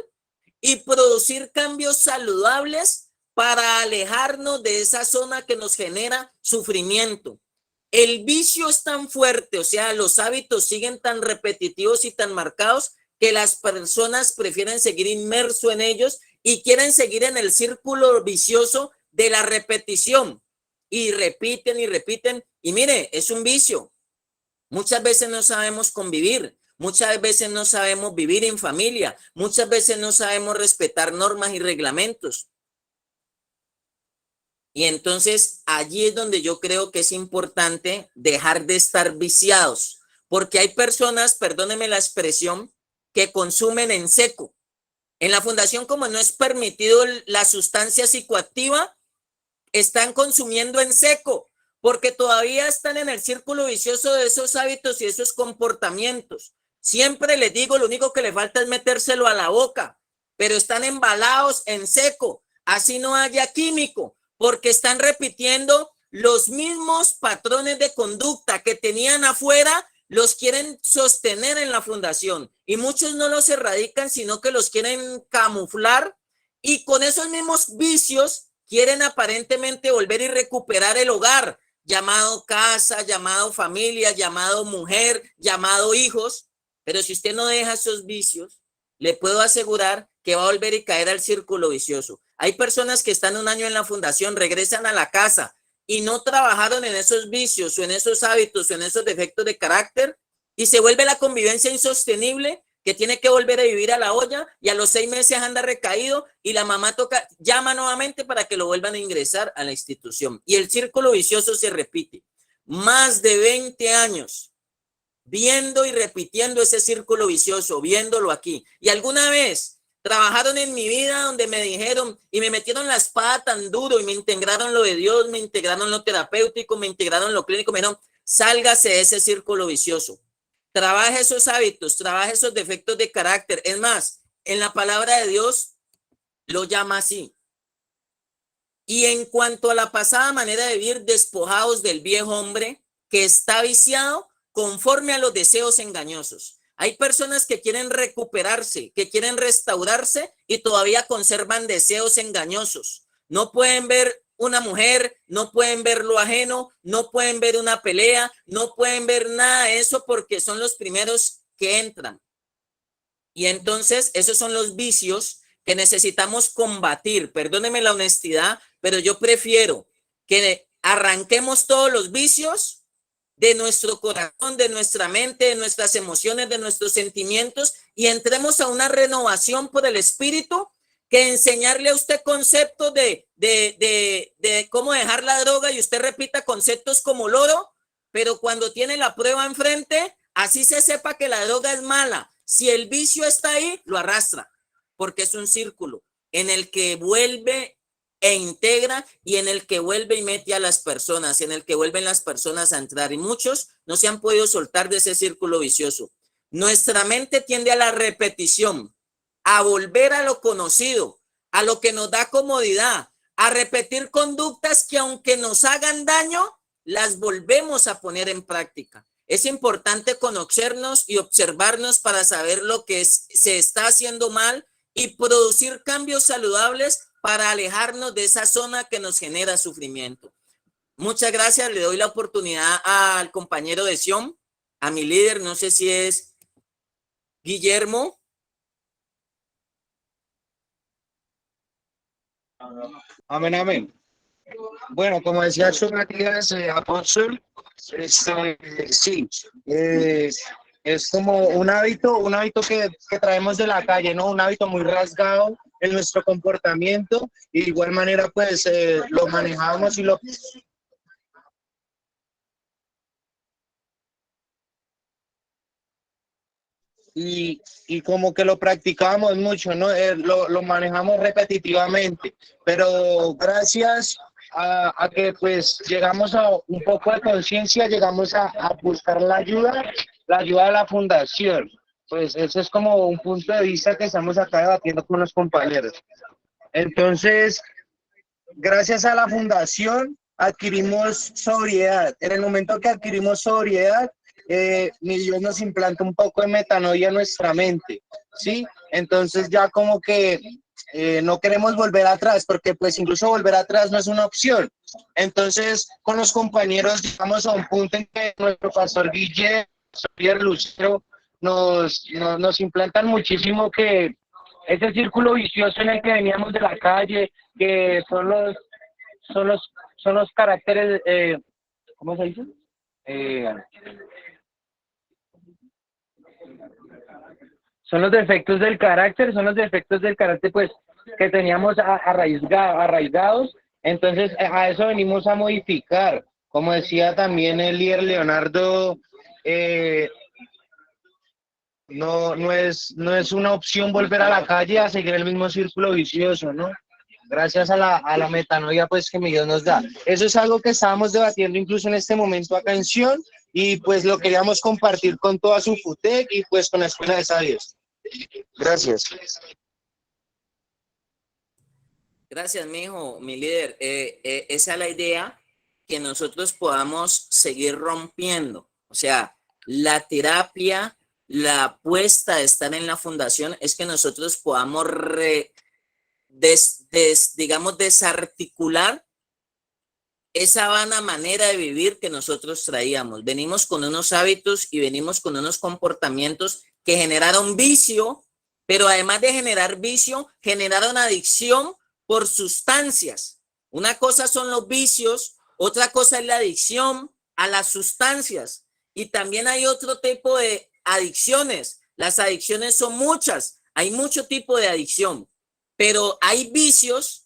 y producir cambios saludables para alejarnos de esa zona que nos genera sufrimiento. El vicio es tan fuerte, o sea, los hábitos siguen tan repetitivos y tan marcados que las personas prefieren seguir inmerso en ellos y quieren seguir en el círculo vicioso de la repetición. Y repiten y repiten. Y mire, es un vicio. Muchas veces no sabemos convivir. Muchas veces no sabemos vivir en familia. Muchas veces no sabemos respetar normas y reglamentos. Y entonces allí es donde yo creo que es importante dejar de estar viciados, porque hay personas, perdónenme la expresión, que consumen en seco. En la fundación, como no es permitido la sustancia psicoactiva, están consumiendo en seco, porque todavía están en el círculo vicioso de esos hábitos y esos comportamientos. Siempre les digo, lo único que le falta es metérselo a la boca, pero están embalados en seco, así no haya químico, porque están repitiendo los mismos patrones de conducta que tenían afuera, los quieren sostener en la fundación y muchos no los erradican, sino que los quieren camuflar y con esos mismos vicios quieren aparentemente volver y recuperar el hogar, llamado casa, llamado familia, llamado mujer, llamado hijos. Pero si usted no deja esos vicios, le puedo asegurar que va a volver y caer al círculo vicioso. Hay personas que están un año en la fundación, regresan a la casa y no trabajaron en esos vicios o en esos hábitos o en esos defectos de carácter y se vuelve la convivencia insostenible, que tiene que volver a vivir a la olla y a los 6 meses anda recaído y la mamá llama nuevamente para que lo vuelvan a ingresar a la institución. Y el círculo vicioso se repite. Más de 20 años viendo y repitiendo ese círculo vicioso, viéndolo aquí. Y alguna vez trabajaron en mi vida donde me dijeron y me metieron la espada tan duro y me integraron lo de Dios, me integraron lo terapéutico, me integraron lo clínico, me dijeron, sálgase de ese círculo vicioso. Trabaje esos hábitos, trabaje esos defectos de carácter. Es más, en la palabra de Dios lo llama así. Y en cuanto a la pasada manera de vivir, despojados del viejo hombre que está viciado conforme a los deseos engañosos. Hay personas que quieren recuperarse, que quieren restaurarse y todavía conservan deseos engañosos. No pueden ver una mujer, no pueden ver lo ajeno, no pueden ver una pelea, no pueden ver nada de eso porque son los primeros que entran. Y entonces esos son los vicios que necesitamos combatir. Perdóneme la honestidad, pero yo prefiero que arranquemos todos los vicios de nuestro corazón, de nuestra mente, de nuestras emociones, de nuestros sentimientos y entremos a una renovación por el espíritu que enseñarle a usted conceptos de cómo dejar la droga y usted repita conceptos como loro, pero cuando tiene la prueba enfrente, así se sepa que la droga es mala. Si el vicio está ahí, lo arrastra, porque es un círculo en el que vuelve e integra y en el que vuelve y mete a las personas, en el que vuelven las personas a entrar y muchos no se han podido soltar de ese círculo vicioso. Nuestra mente tiende a la repetición, a volver a lo conocido, a lo que nos da comodidad, a repetir conductas que aunque nos hagan daño, las volvemos a poner en práctica. Es importante conocernos y observarnos para saber lo que se está haciendo mal y producir cambios saludables para alejarnos de esa zona que nos genera sufrimiento. Muchas gracias. Le doy la oportunidad al compañero de Sion, a mi líder, no sé si es Guillermo.
Amén, amén. Bueno, como decía su Matías, apóstol, sí, es como un hábito que traemos de la calle, ¿no? Un hábito muy rasgado en nuestro comportamiento y de igual manera pues lo manejamos y como que lo practicamos mucho, ¿no? Lo manejamos repetitivamente, pero gracias a que pues llegamos a un poco de conciencia, llegamos a buscar la ayuda de la fundación. Pues ese es como un punto de vista que estamos acá debatiendo con los compañeros. Entonces, gracias a la fundación adquirimos sobriedad. En el momento que adquirimos sobriedad, mi Dios nos implanta un poco de metanoia en nuestra mente, ¿sí? Entonces ya como que no queremos volver atrás, porque pues incluso volver atrás no es una opción. Entonces con los compañeros llegamos a un punto en que nuestro pastor Guillermo, Lucero, nos implantan muchísimo que ese círculo vicioso en el que veníamos de la calle, que son los caracteres, ¿cómo se dice? Son los defectos del carácter, pues que teníamos arraigados. Entonces a eso venimos a modificar. Como decía también el líder Leonardo, no es una opción volver a la calle a seguir el mismo círculo vicioso, ¿no? Gracias a la metanoia pues que mi Dios nos da. Eso es algo que estábamos debatiendo incluso en este momento acá en Sion, y pues lo queríamos compartir con toda su FUTEC y pues con la Escuela de Sabios. Gracias.
Gracias, mi líder. Esa es la idea, que nosotros podamos seguir rompiendo. O sea, la terapia, la apuesta de estar en la fundación es que nosotros podamos digamos, desarticular esa vana manera de vivir que nosotros traíamos. Venimos con unos hábitos y venimos con unos comportamientos que generaron vicio, pero además de generar vicio, generaron adicción por sustancias. Una cosa son los vicios, otra cosa es la adicción a las sustancias. Y también hay otro tipo de adicciones. Las adicciones son muchas, hay mucho tipo de adicción, pero hay vicios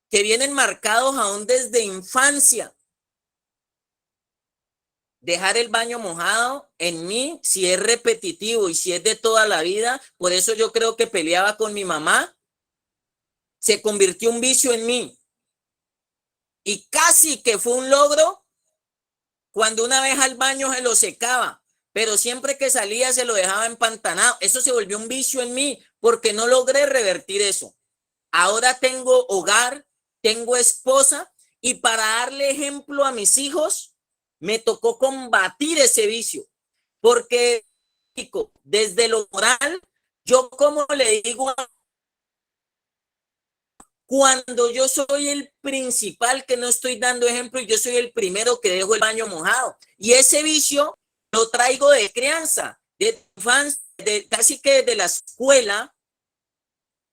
que vienen marcados aún desde infancia. Dejar el baño mojado en mí, si es repetitivo y si es de toda la vida, por eso yo creo que peleaba con mi mamá, se convirtió un vicio en mí. Y casi que fue un logro cuando una vez al baño se lo secaba, pero siempre que salía se lo dejaba empantanado. Eso se volvió un vicio en mí porque no logré revertir eso. Ahora tengo hogar, tengo esposa, y para darle ejemplo a mis hijos, me tocó combatir ese vicio, porque desde lo moral, yo como le digo, cuando yo soy el principal que no estoy dando ejemplo y yo soy el primero que dejo el baño mojado, y ese vicio lo traigo de crianza, de infancia, casi que desde la escuela.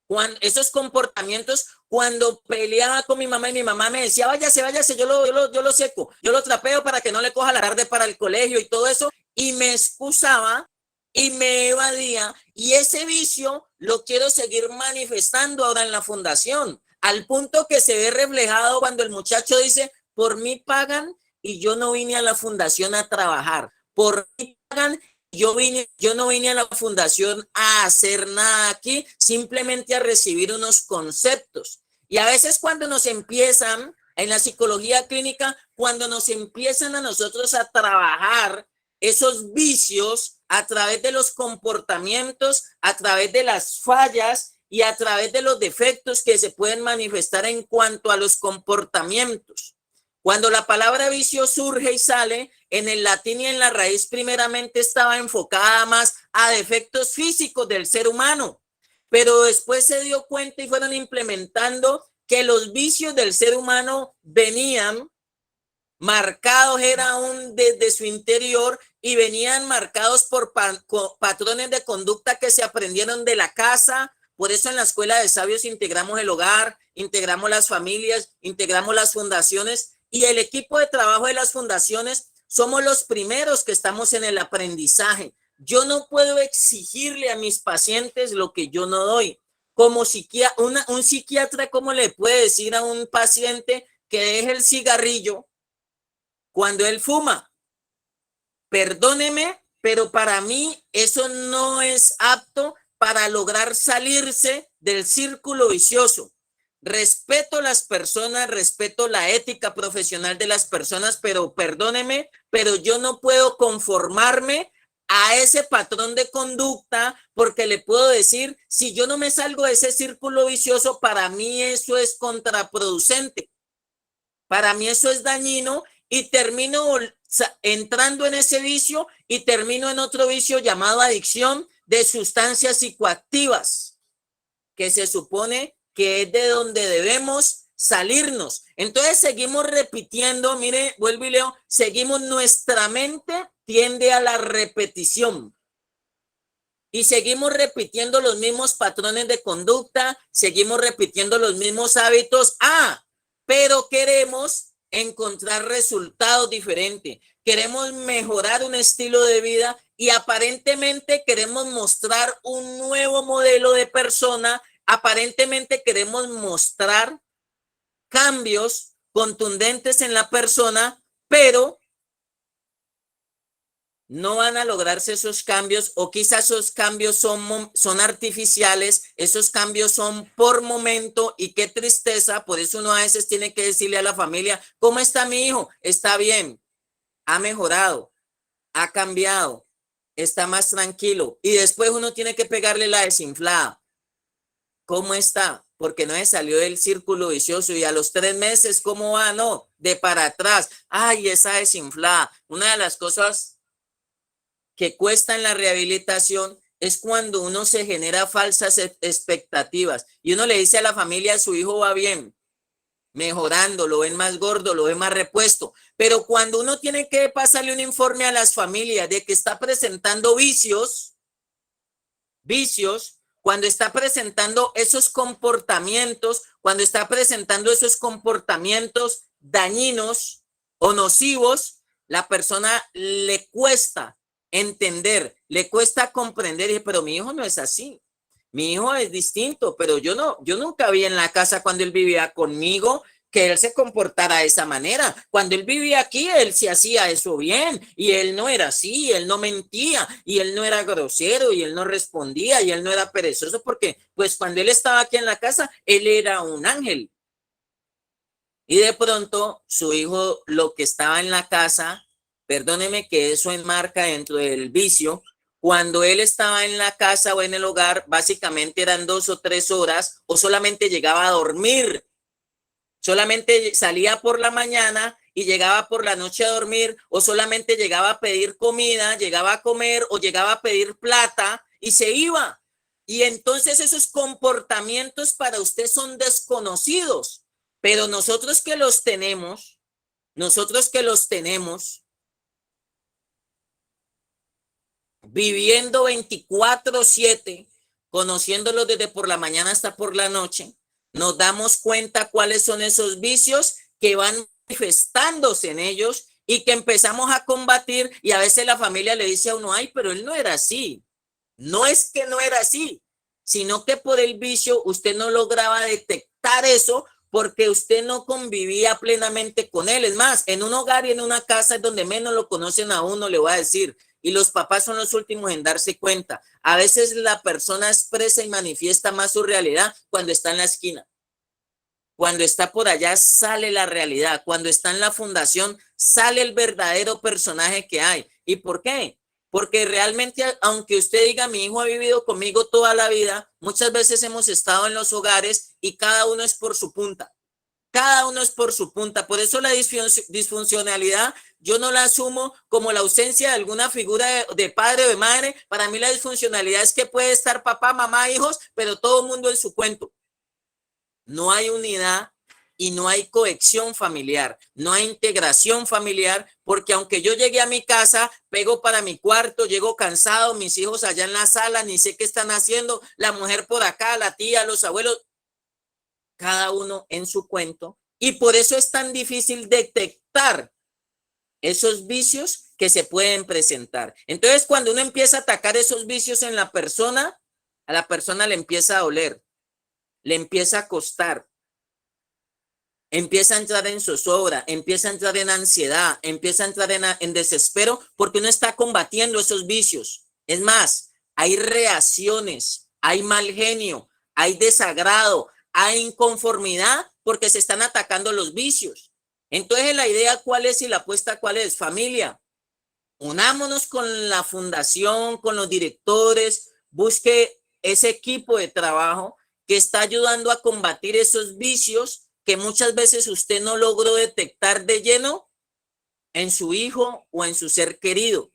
Cuando esos comportamientos, cuando peleaba con mi mamá y mi mamá me decía, váyase, yo lo seco, yo lo trapeo para que no le coja la tarde para el colegio y todo eso, y me excusaba y me evadía, y ese vicio lo quiero seguir manifestando ahora en la fundación, al punto que se ve reflejado cuando el muchacho dice, por mí pagan y yo no vine a la fundación a trabajar, por mí pagan. Yo no vine a la fundación a hacer nada aquí, simplemente a recibir unos conceptos. Y a veces cuando nos empiezan, en la psicología clínica, cuando nos empiezan a nosotros a trabajar esos vicios a través de los comportamientos, a través de las fallas y a través de los defectos que se pueden manifestar en cuanto a los comportamientos. Cuando la palabra vicio surge y sale, en el latín y en la raíz primeramente estaba enfocada más a defectos físicos del ser humano, pero después se dio cuenta y fueron implementando que los vicios del ser humano venían marcados, era aún desde su interior, y venían marcados por patrones de conducta que se aprendieron de la casa. Por eso en la Escuela de Sabios integramos el hogar, integramos las familias, integramos las fundaciones, y el equipo de trabajo de las fundaciones somos los primeros que estamos en el aprendizaje. Yo no puedo exigirle a mis pacientes lo que yo no doy. Como un psiquiatra, ¿cómo le puede decir a un paciente que deje el cigarrillo cuando él fuma? Perdóneme, pero para mí eso no es apto para lograr salirse del círculo vicioso. Respeto a las personas, respeto la ética profesional de las personas, pero perdóneme, pero yo no puedo conformarme a ese patrón de conducta, porque le puedo decir, si yo no me salgo de ese círculo vicioso, para mí eso es contraproducente, para mí eso es dañino, y termino entrando en ese vicio y termino en otro vicio llamado adicción de sustancias psicoactivas, que se supone que es de donde debemos salirnos. Entonces seguimos repitiendo, mire, vuelvo y leo, seguimos, nuestra mente tiende a la repetición y seguimos repitiendo los mismos patrones de conducta, seguimos repitiendo los mismos hábitos, pero queremos encontrar resultados diferentes, queremos mejorar un estilo de vida y aparentemente queremos mostrar un nuevo modelo de persona, aparentemente queremos mostrar cambios contundentes en la persona, pero no van a lograrse esos cambios, o quizás esos cambios son artificiales, esos cambios son por momento, y qué tristeza. Por eso uno a veces tiene que decirle a la familia: ¿cómo está mi hijo? Está bien, ha mejorado, ha cambiado, está más tranquilo, y después uno tiene que pegarle la desinflada. ¿Cómo está? Porque no se salió del círculo vicioso, y a los 3 meses, ¿cómo va? No, de para atrás. Ay, esa desinflada. Una de las cosas que cuesta en la rehabilitación es cuando uno se genera falsas expectativas y uno le dice a la familia: su hijo va bien, mejorando, lo ven más gordo, lo ven más repuesto, pero cuando uno tiene que pasarle un informe a las familias de que está presentando vicios, cuando está presentando esos comportamientos, cuando está presentando esos comportamientos dañinos o nocivos, la persona le cuesta entender, le cuesta comprender. Y pero mi hijo no es así, mi hijo es distinto, pero yo nunca vi en la casa cuando él vivía conmigo que él se comportara de esa manera. Cuando él vivía aquí, él se hacía eso bien, y él no era así, él no mentía, y él no era grosero, y él no respondía, y él no era perezoso, porque pues cuando él estaba aquí en la casa, él era un ángel. Y de pronto su hijo, lo que estaba en la casa, perdóneme que eso enmarca dentro del vicio, cuando él estaba en la casa o en el hogar, básicamente eran 2 o 3 horas, o solamente llegaba a dormir, solamente salía por la mañana y llegaba por la noche a dormir, o solamente llegaba a pedir comida, llegaba a comer, o llegaba a pedir plata y se iba. Y entonces esos comportamientos para usted son desconocidos, pero nosotros que los tenemos, viviendo 24/7, conociéndolos desde por la mañana hasta por la noche, nos damos cuenta cuáles son esos vicios que van manifestándose en ellos y que empezamos a combatir. Y a veces la familia le dice a uno: ay, pero él no era así. No es que no era así, sino que por el vicio usted no lograba detectar eso porque usted no convivía plenamente con él. Es más, en un hogar y en una casa es donde menos lo conocen a uno, le voy a decir. Y los papás son los últimos en darse cuenta. A veces la persona expresa y manifiesta más su realidad cuando está en la esquina. Cuando está por allá sale la realidad. Cuando está en la fundación sale el verdadero personaje que hay. ¿Y por qué? Porque realmente, aunque usted diga: mi hijo ha vivido conmigo toda la vida, muchas veces hemos estado en los hogares y cada uno es por su punta. Cada uno es por su punta. Por eso la disfuncionalidad yo no la asumo como la ausencia de alguna figura de padre o de madre. Para mí la disfuncionalidad es que puede estar papá, mamá, hijos, pero todo el mundo en su cuento. No hay unidad y no hay cohesión familiar, no hay integración familiar, porque aunque yo llegué a mi casa, pego para mi cuarto, llego cansado, mis hijos allá en la sala, ni sé qué están haciendo, la mujer por acá, la tía, los abuelos, cada uno en su cuento, y por eso es tan difícil detectar esos vicios que se pueden presentar. Entonces, cuando uno empieza a atacar esos vicios en la persona, a la persona le empieza a doler, le empieza a costar, empieza a entrar en zozobra, empieza a entrar en ansiedad, empieza a entrar en desespero, porque uno está combatiendo esos vicios. Es más, hay reacciones, hay mal genio, hay desagrado, hay inconformidad, porque se están atacando los vicios. Entonces, la idea, ¿cuál es? Y la apuesta, ¿cuál es? Familia, unámonos con la fundación, con los directores, busque ese equipo de trabajo que está ayudando a combatir esos vicios que muchas veces usted no logró detectar de lleno en su hijo o en su ser querido.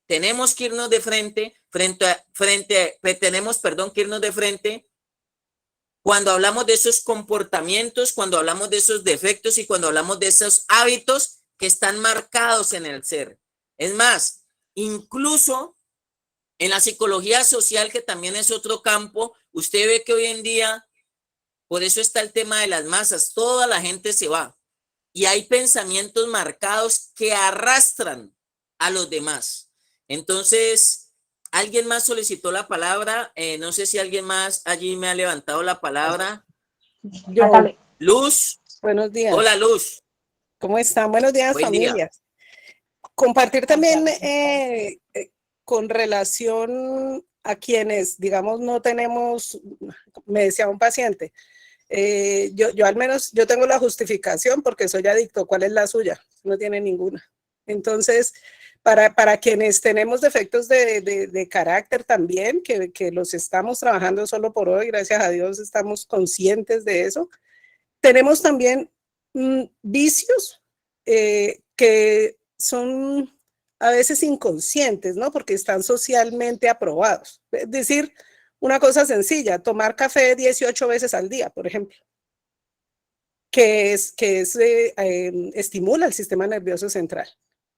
Tenemos que irnos de frente, tenemos que irnos de frente cuando hablamos de esos comportamientos, cuando hablamos de esos defectos y cuando hablamos de esos hábitos que están marcados en el ser. Es más, incluso en la psicología social, que también es otro campo, usted ve que hoy en día, por eso está el tema de las masas, toda la gente se va. y hay pensamientos marcados que arrastran a los demás. Entonces, alguien más solicitó la palabra. No sé si alguien más allí me ha levantado la palabra.
Yo,
Luz.
buenos días.
Hola, Luz.
¿Cómo están? Buenos días,
Buen día.
familias. Compartir también con relación a quienes, digamos, no tenemos, me decía un paciente, yo al menos, yo tengo la justificación porque soy adicto. ¿Cuál es la suya? No tiene ninguna. Entonces, para quienes tenemos defectos de carácter también, que los estamos trabajando solo por hoy, gracias a Dios estamos conscientes de eso, tenemos también vicios que son a veces inconscientes, ¿no? Porque están socialmente aprobados. Es decir, una cosa sencilla, tomar café 18 veces al día, por ejemplo, que estimula el sistema nervioso central.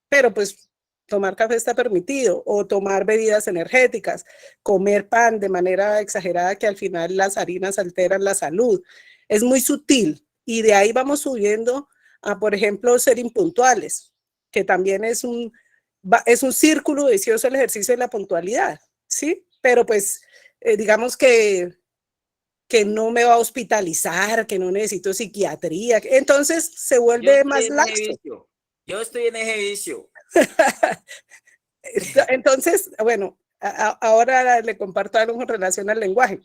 Pero pues tomar café está permitido, o tomar bebidas energéticas, comer pan de manera exagerada que al final las harinas alteran la salud. Es muy sutil y de ahí vamos subiendo a, por ejemplo, ser impuntuales, que también es un círculo vicioso el ejercicio de la puntualidad, ¿sí? Pero pues digamos que no me va a hospitalizar, que no necesito psiquiatría, entonces se vuelve más laxo.
Yo estoy en ese vicio.
Entonces, bueno, ahora le comparto algo en relación al lenguaje.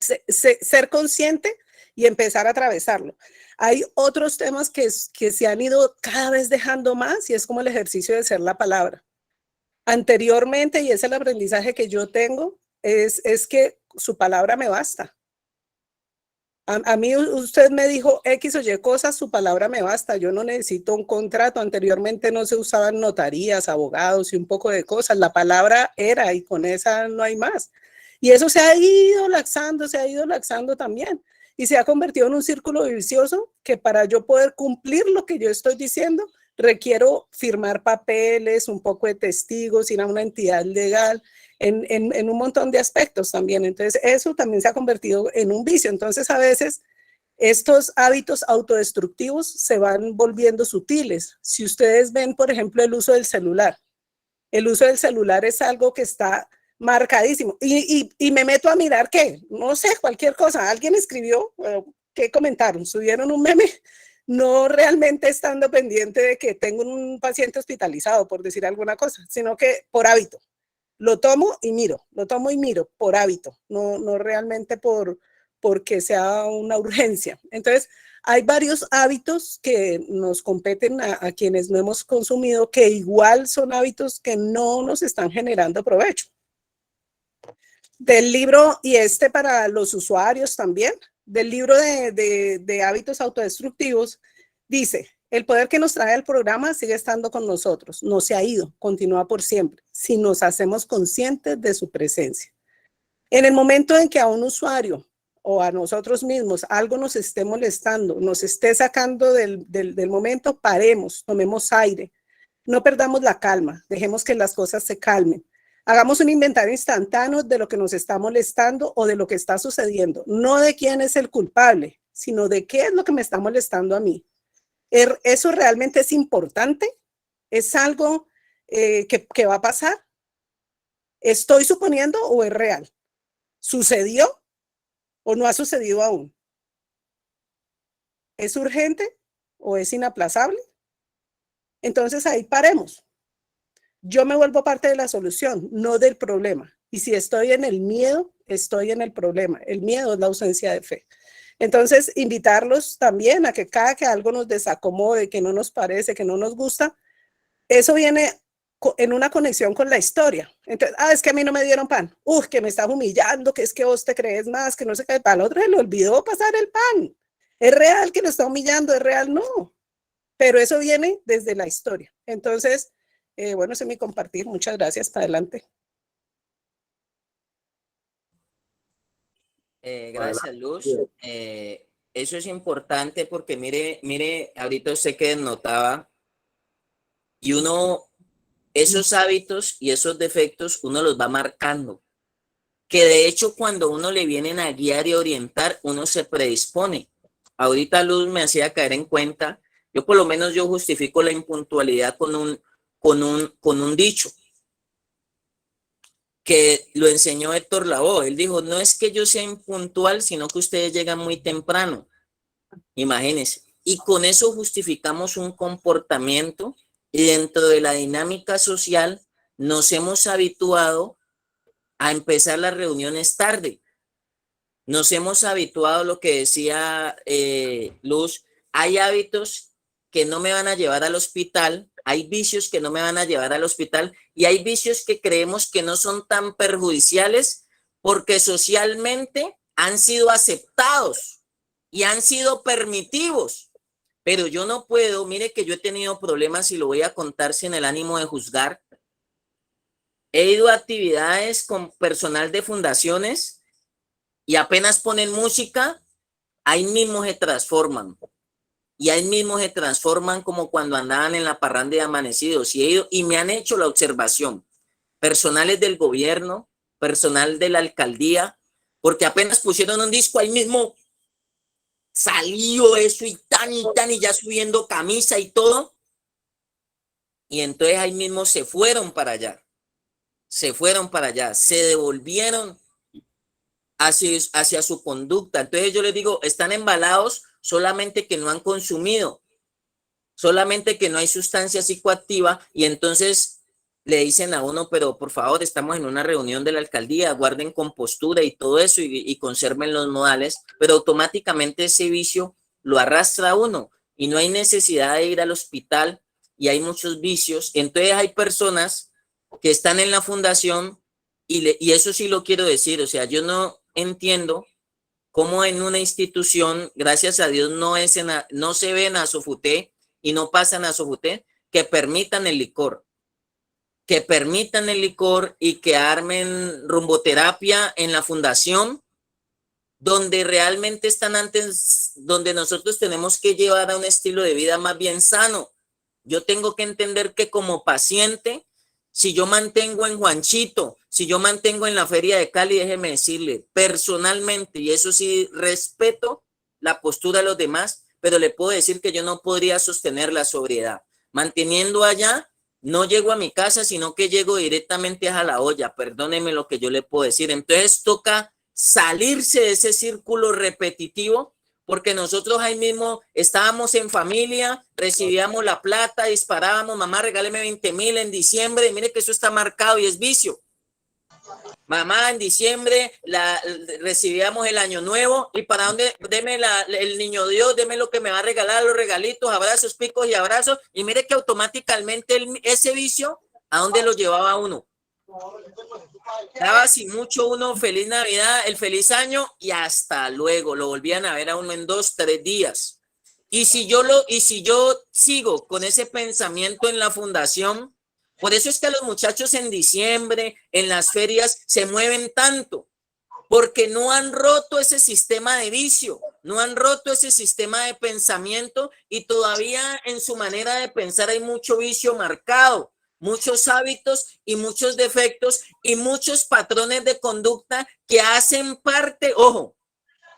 Ser consciente y empezar a atravesarlo. Hay otros temas que se han ido cada vez dejando más y es como el ejercicio de ser la palabra. Anteriormente, y es el aprendizaje que yo tengo, es que su palabra me basta. A mí usted me dijo X o Y cosas, su palabra me basta, yo no necesito un contrato. Anteriormente no se usaban notarías, abogados y un poco de cosas, la palabra era y con esa no hay más. Y eso se ha ido laxando también y se ha convertido en un círculo vicioso que para yo poder cumplir lo que yo estoy diciendo, requiero firmar papeles, un poco de testigos, ir a una entidad legal, en un montón de aspectos también. Entonces, eso también se ha convertido en un vicio. Entonces, a veces, estos hábitos autodestructivos se van volviendo sutiles. Si ustedes ven, por ejemplo, el uso del celular es algo que está marcadísimo. Y me meto a mirar qué, no sé, cualquier cosa. Alguien escribió, ¿qué comentaron? Subieron un meme, no realmente estando pendiente de que tengo un paciente hospitalizado, por decir alguna cosa, sino que por hábito. Lo tomo y miro por hábito, no realmente porque sea una urgencia. Entonces, hay varios hábitos que nos competen a quienes no hemos consumido, que igual son hábitos que no nos están generando provecho. Del libro, y para los usuarios también, del libro de hábitos autodestructivos, dice: el poder que nos trae el programa sigue estando con nosotros, no se ha ido, continúa por siempre, si nos hacemos conscientes de su presencia. En el momento en que a un usuario o a nosotros mismos algo nos esté molestando, nos esté sacando del momento, paremos, tomemos aire, no perdamos la calma, dejemos que las cosas se calmen. Hagamos un inventario instantáneo de lo que nos está molestando o de lo que está sucediendo, no de quién es el culpable, sino de qué es lo que me está molestando a mí. ¿Eso realmente es importante? ¿Es algo que va a pasar? ¿Estoy suponiendo o es real? ¿Sucedió o no ha sucedido aún? ¿Es urgente o es inaplazable? Entonces ahí paremos. Yo me vuelvo parte de la solución, no del problema. Y si estoy en el miedo, estoy en el problema. El miedo es la ausencia de fe. Entonces, invitarlos también a que cada que algo nos desacomode, que no nos parece, que no nos gusta, eso viene en una conexión con la historia. Entonces, es que a mí no me dieron pan, que me estás humillando, que es que vos te crees más, que no sé qué, para el otro se le olvidó pasar el pan. ¿Es real que lo está humillando? ¿Es real? No. Pero eso viene desde la historia. Entonces, bueno, ese es mi compartir. Muchas gracias. Para adelante.
Gracias, Luz. Eso es importante porque mire, ahorita usted que notaba y esos hábitos y esos defectos, uno los va marcando. Que de hecho, cuando uno le vienen a guiar y orientar, uno se predispone. Ahorita Luz me hacía caer en cuenta Yo por lo menos yo justifico la impuntualidad con un dicho que lo enseñó Héctor Lavoe. Él dijo, no es que yo sea impuntual, sino que ustedes llegan muy temprano. Imagínense. Y con eso justificamos un comportamiento y dentro de la dinámica social nos hemos habituado a empezar las reuniones tarde. Nos hemos habituado a lo que decía Luz, hay hábitos que no me van a llevar al hospital, hay vicios que no me van a llevar al hospital y hay vicios que creemos que no son tan perjudiciales porque socialmente han sido aceptados y han sido permitidos. Pero yo no puedo, mire que yo he tenido problemas y lo voy a contar sin el ánimo de juzgar. He ido a actividades con personal de fundaciones y apenas ponen música, ahí mismo se transforman. Y ahí mismo se transforman como cuando andaban en la parranda de amanecidos. Y me han hecho la observación. Personales del gobierno, personal de la alcaldía, porque apenas pusieron un disco, ahí mismo salió eso y ya subiendo camisa y todo. Y entonces ahí mismo se fueron para allá. Se devolvieron hacia su conducta. Entonces yo les digo, están embalados solamente que no han consumido, solamente que no hay sustancia psicoactiva y entonces le dicen a uno, pero por favor, estamos en una reunión de la alcaldía, guarden compostura y todo eso y conserven los modales, pero automáticamente ese vicio lo arrastra a uno y no hay necesidad de ir al hospital y hay muchos vicios. Entonces hay personas que están en la fundación y eso sí lo quiero decir, o sea, yo no entiendo cómo en una institución, gracias a Dios, no se ven a Sofuté y no pasan a Sofuté, que permitan el licor y que armen rumboterapia en la fundación, donde realmente están antes, donde nosotros tenemos que llevar a un estilo de vida más bien sano. Yo tengo que entender que como paciente, si yo mantengo en Juanchito, si yo mantengo en la Feria de Cali, déjeme decirle, personalmente, y eso sí, respeto la postura de los demás, pero le puedo decir que yo no podría sostener la sobriedad. Manteniendo allá, no llego a mi casa, sino que llego directamente a la olla, perdóneme lo que yo le puedo decir. Entonces toca salirse de ese círculo repetitivo, porque nosotros ahí mismo estábamos en familia, recibíamos la plata, disparábamos, mamá, regáleme 20,000 en diciembre, y mire que eso está marcado y es vicio. Mamá, en diciembre recibíamos el año nuevo y para dónde, deme el niño Dios, deme lo que me va a regalar, los regalitos, abrazos, picos y abrazos, y mire que automáticamente ese vicio, ¿a dónde lo llevaba uno? Daba sin mucho uno feliz Navidad, el feliz año y hasta luego, lo volvían a ver a uno en 2, 3 días. Y si yo sigo con ese pensamiento en la fundación, por eso es que los muchachos en diciembre, en las ferias, se mueven tanto, porque no han roto ese sistema de vicio, no han roto ese sistema de pensamiento y todavía en su manera de pensar hay mucho vicio marcado, muchos hábitos y muchos defectos y muchos patrones de conducta que hacen parte, ojo,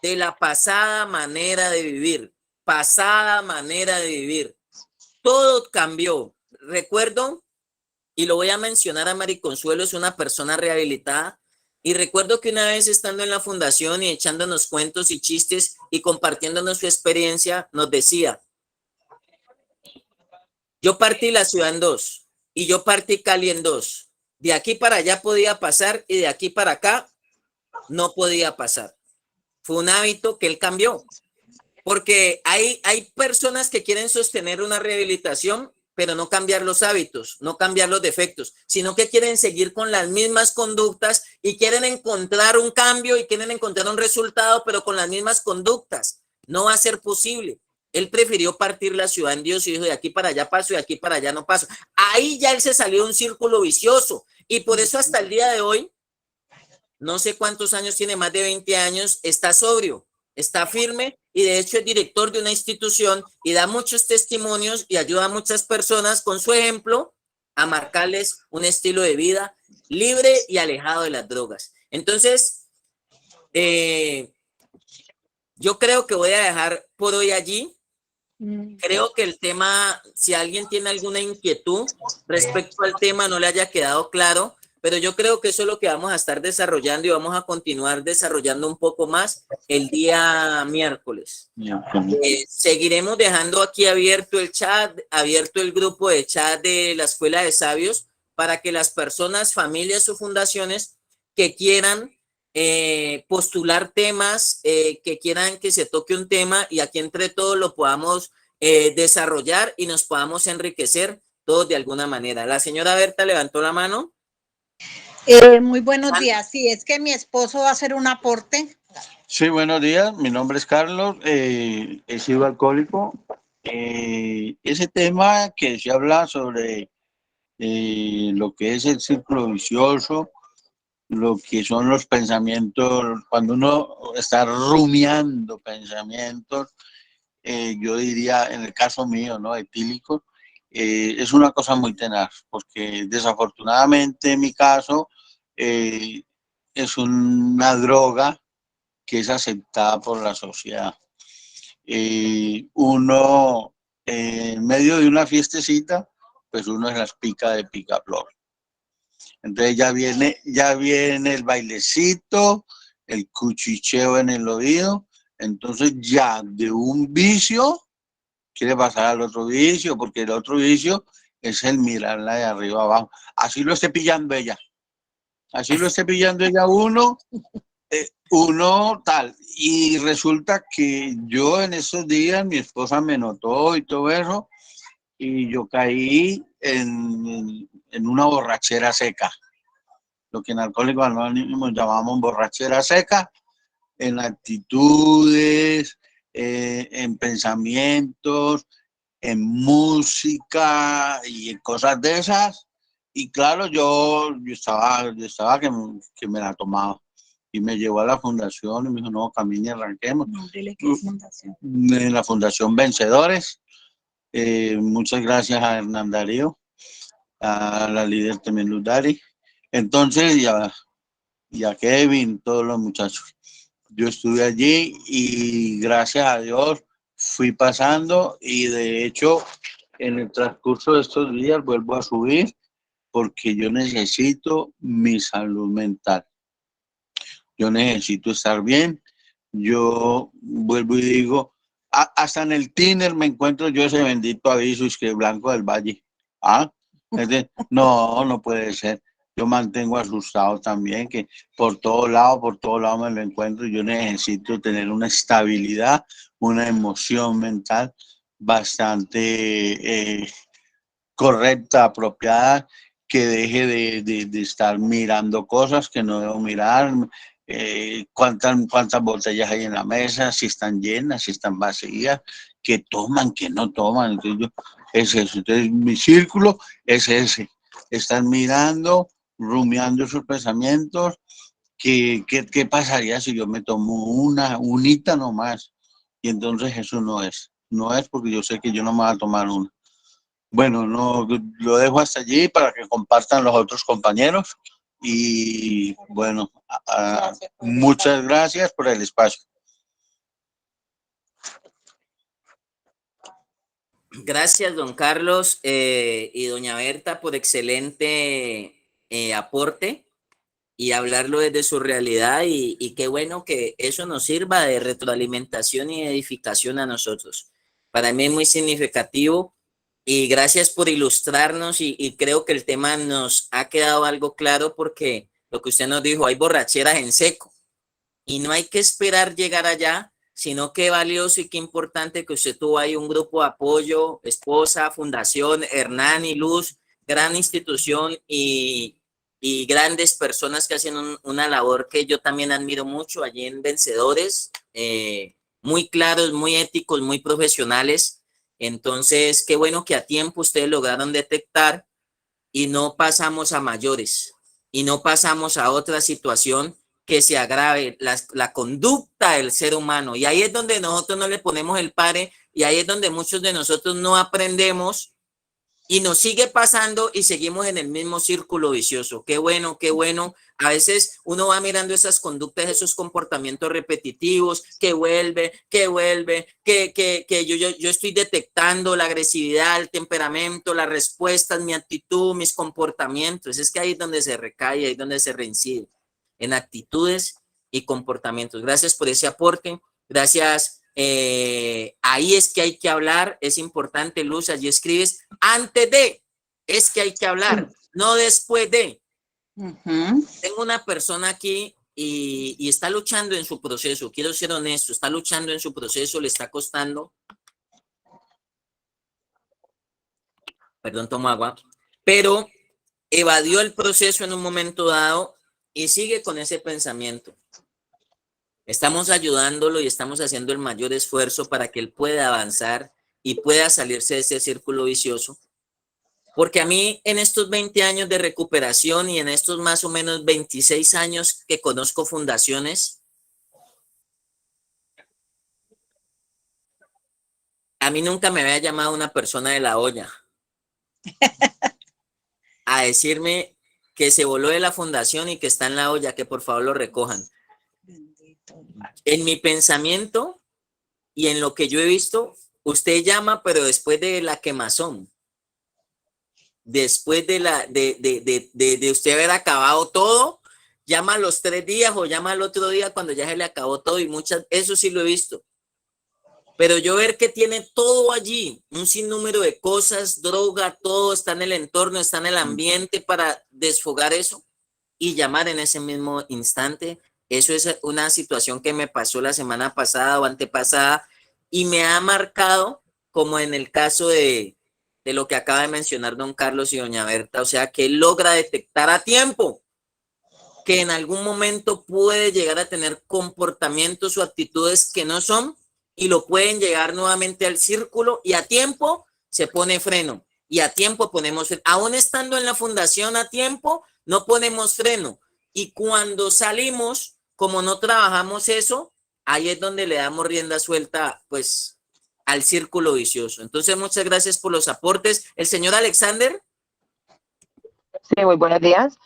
de la pasada manera de vivir, Todo cambió. Recuerdo, y lo voy a mencionar a Mari Consuelo, es una persona rehabilitada. Y recuerdo que una vez estando en la fundación y echándonos cuentos y chistes y compartiéndonos su experiencia, nos decía, yo partí la ciudad en 2 y yo partí Cali en 2. De aquí para allá podía pasar y de aquí para acá no podía pasar. Fue un hábito que él cambió. Porque hay personas que quieren sostener una rehabilitación, pero no cambiar los hábitos, no cambiar los defectos, sino que quieren seguir con las mismas conductas y quieren encontrar un cambio y quieren encontrar un resultado, pero con las mismas conductas. No va a ser posible. Él prefirió partir la ciudad en Dios y dijo, de aquí para allá paso y de aquí para allá no paso. Ahí ya él se salió de un círculo vicioso y por eso hasta el día de hoy, no sé cuántos años tiene, más de 20 años, está sobrio, está firme y de hecho es director de una institución y da muchos testimonios y ayuda a muchas personas con su ejemplo a marcarles un estilo de vida libre y alejado de las drogas. Entonces, yo creo que voy a dejar por hoy allí. Creo que el tema, si alguien tiene alguna inquietud respecto al tema, no le haya quedado claro, pero yo creo que eso es lo que vamos a estar desarrollando y vamos a continuar desarrollando un poco más el día miércoles. Seguiremos dejando aquí abierto el chat, abierto el grupo de chat de la Escuela de Sabios para que las personas, familias o fundaciones que quieran postular temas, que quieran que se toque un tema y aquí entre todos lo podamos desarrollar y nos podamos enriquecer todos de alguna manera. La señora Berta levantó la mano.
Muy buenos días. Sí, es que mi esposo va a hacer un aporte.
Sí, buenos días. Mi nombre es Carlos. He sido alcohólico. Ese tema que se habla sobre lo que es el círculo vicioso, lo que son los pensamientos, cuando uno está rumiando pensamientos, yo diría, en el caso mío, ¿no? Etílico, es una cosa muy tenaz, porque desafortunadamente en mi caso es una droga que es aceptada por la sociedad. Uno, en medio de una fiestecita, pues uno se las pica de picaflor. Entonces ya viene el bailecito, el cuchicheo en el oído. Entonces ya de un vicio quiere pasar al otro vicio, porque el otro vicio es el mirarla de arriba abajo. Así lo esté pillando ella. Así lo esté pillando ella uno tal. Y resulta que yo en esos días, mi esposa me notó y todo eso, y yo caí en una borrachera seca. Lo que en Alcohólicos Anónimos llamamos borrachera seca, en actitudes, en pensamientos, en música y en cosas de esas. Y claro, yo estaba que me la tomaba. Y me llevó a la fundación y me dijo, no, camine y arranquemos.
No, dile que es fundación.
En la Fundación Vencedores. Muchas gracias a Hernán Darío, a la líder también Luz Dari. Entonces, y a Kevin, todos los muchachos. Yo estuve allí y gracias a Dios fui pasando y de hecho en el transcurso de estos días vuelvo a subir porque yo necesito mi salud mental. Yo necesito estar bien. Yo vuelvo y digo, hasta en el Tinder me encuentro yo ese bendito aviso, es que Blanco del Valle. ¿Ah? No puede ser. Yo mantengo asustado también, que por todo lado me lo encuentro. Yo necesito tener una estabilidad, una emoción mental bastante correcta, apropiada, que deje de estar mirando cosas que no debo mirar, cuántas botellas hay en la mesa, si están llenas, si están vacías, que toman, que no toman. Entonces, es eso. Entonces mi círculo es ese, estar mirando, rumiando esos pensamientos, ¿qué pasaría si yo me tomo unita nomás? Y entonces eso no es porque yo sé que yo no me voy a tomar una. Bueno, no, lo dejo hasta allí para que compartan los otros compañeros y bueno, muchas gracias por el espacio.
Gracias, don Carlos y doña Berta, por excelente aporte y hablarlo desde su realidad y qué bueno que eso nos sirva de retroalimentación y edificación a nosotros. Para mí es muy significativo y gracias por ilustrarnos y creo que el tema nos ha quedado algo claro porque lo que usted nos dijo, hay borracheras en seco y no hay que esperar llegar allá, sino qué valioso y qué importante que usted tuvo ahí un grupo de apoyo, esposa, fundación, Hernán y Luz, gran institución y grandes personas que hacen una labor que yo también admiro mucho allí en Vencedores, muy claros, muy éticos, muy profesionales. Entonces, qué bueno que a tiempo ustedes lograron detectar y no pasamos a mayores y no pasamos a otra situación que se agrave la conducta del ser humano. Y ahí es donde nosotros no le ponemos el pare y ahí es donde muchos de nosotros no aprendemos Y nos sigue pasando y seguimos en el mismo círculo vicioso. Qué bueno, qué bueno. A veces uno va mirando esas conductas, esos comportamientos repetitivos, que vuelve, que yo estoy detectando la agresividad, el temperamento, las respuestas, mi actitud, mis comportamientos. Es que ahí es donde se recae, ahí es donde se reincide, en actitudes y comportamientos. Gracias por ese aporte. Gracias. Ahí es que hay que hablar, es importante, Luz, allí escribes, antes de, es que hay que hablar, no después de. Tengo una persona aquí y está luchando en su proceso, quiero ser honesto, está luchando en su proceso, le está costando, perdón, tomo agua, pero evadió el proceso en un momento dado y sigue con ese pensamiento. Estamos ayudándolo y estamos haciendo el mayor esfuerzo para que él pueda avanzar y pueda salirse de ese círculo vicioso. Porque a mí en estos 20 años de recuperación y en estos más o menos 26 años que conozco fundaciones, a mí nunca me había llamado una persona de la olla a decirme que se voló de la fundación y que está en la olla, que por favor lo recojan. En mi pensamiento y en lo que yo he visto, usted llama, pero después de la quemazón, después de usted haber acabado todo, llama a los 3 días o llama al otro día cuando ya se le acabó todo, y eso sí lo he visto. Pero yo ver que tiene todo allí, un sinnúmero de cosas, droga, todo está en el entorno, está en el ambiente para desfogar eso y llamar en ese mismo instante. Eso es una situación que me pasó la semana pasada o antepasada y me ha marcado, como en el caso de lo que acaba de mencionar don Carlos y doña Berta, o sea, que él logra detectar a tiempo que en algún momento puede llegar a tener comportamientos o actitudes que no son y lo pueden llegar nuevamente al círculo, y a tiempo se pone freno y a tiempo ponemos freno. Aún estando en la fundación a tiempo, no ponemos freno, y cuando salimos, como no trabajamos eso, ahí es donde le damos rienda suelta, pues, al círculo vicioso. Entonces, muchas gracias por los aportes. El señor Alexander.
Sí, muy buenos días.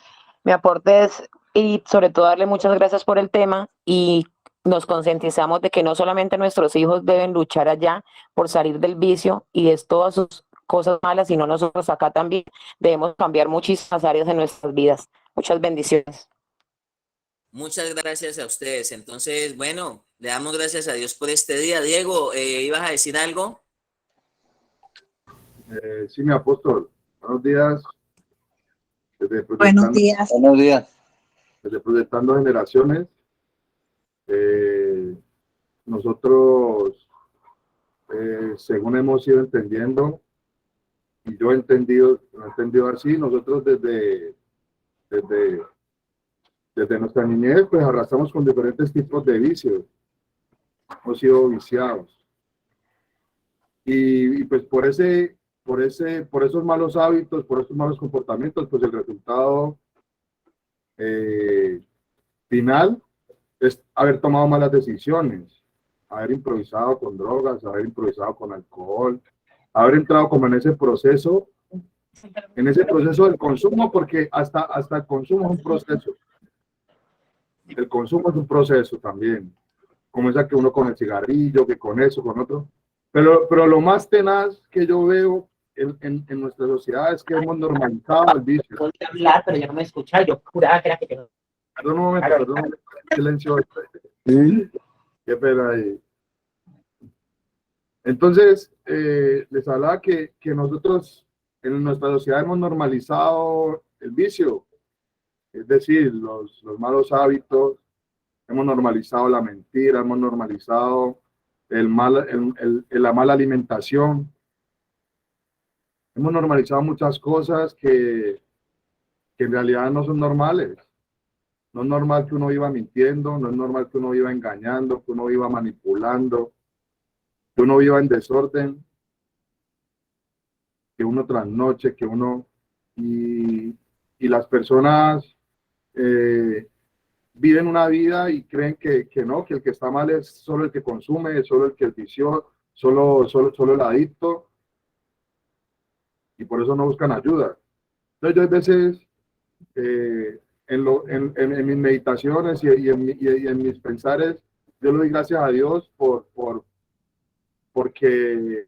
Mi aporte es, y sobre todo darle muchas gracias por el tema, y nos concientizamos de que no solamente nuestros hijos deben luchar allá por salir del vicio y de todas sus cosas malas, sino nosotros acá también debemos cambiar muchísimas áreas de nuestras vidas. Muchas bendiciones.
Muchas gracias a ustedes. Entonces, bueno, le damos gracias a Dios por este día. Diego, ¿ibas a decir algo?
Sí, mi apóstol. Buenos días.
Buenos días.
Buenos días.
Desde Proyectando Generaciones. Nosotros, según hemos ido entendiendo, y yo he entendido así, nosotros desde nuestra niñez, pues arrastramos con diferentes tipos de vicios. Hemos sido viciados. Y pues por esos malos hábitos, por esos malos comportamientos, pues el resultado final es haber tomado malas decisiones, haber improvisado con drogas, haber improvisado con alcohol, haber entrado como en ese proceso del consumo, porque hasta el consumo es un proceso. El consumo es un proceso también, como esa que uno con el cigarrillo, que con eso, con otro. Pero lo más tenaz que yo veo en nuestra sociedad es que hemos normalizado el vicio.
Voy a hablar, pero ya no me escucha. Yo juraba que era que tengo.
Perdón un momento, silencio. ¿Sí? Qué pena ahí. Entonces, les hablaba que nosotros en nuestra sociedad hemos normalizado el vicio, es decir, los malos hábitos, hemos normalizado la mentira, hemos normalizado la mala alimentación, hemos normalizado muchas cosas que en realidad no son normales. No es normal que uno viva mintiendo, no es normal que uno viva engañando, que uno viva manipulando, que uno viva en desorden, que uno trasnoche, que uno... Y las personas viven una vida y creen que no, que el que está mal es solo el que consume, solo el que es vicioso, solo el adicto. y por eso no buscan ayuda. Entonces yo a veces en mis meditaciones y en mis pensares, yo le doy gracias a Dios porque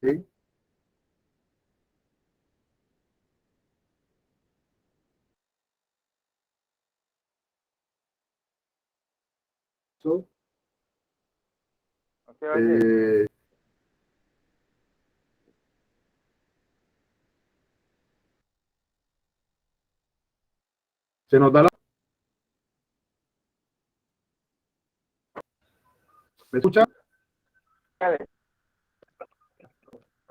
¿sí? So, se nos da la... ¿Me escuchan?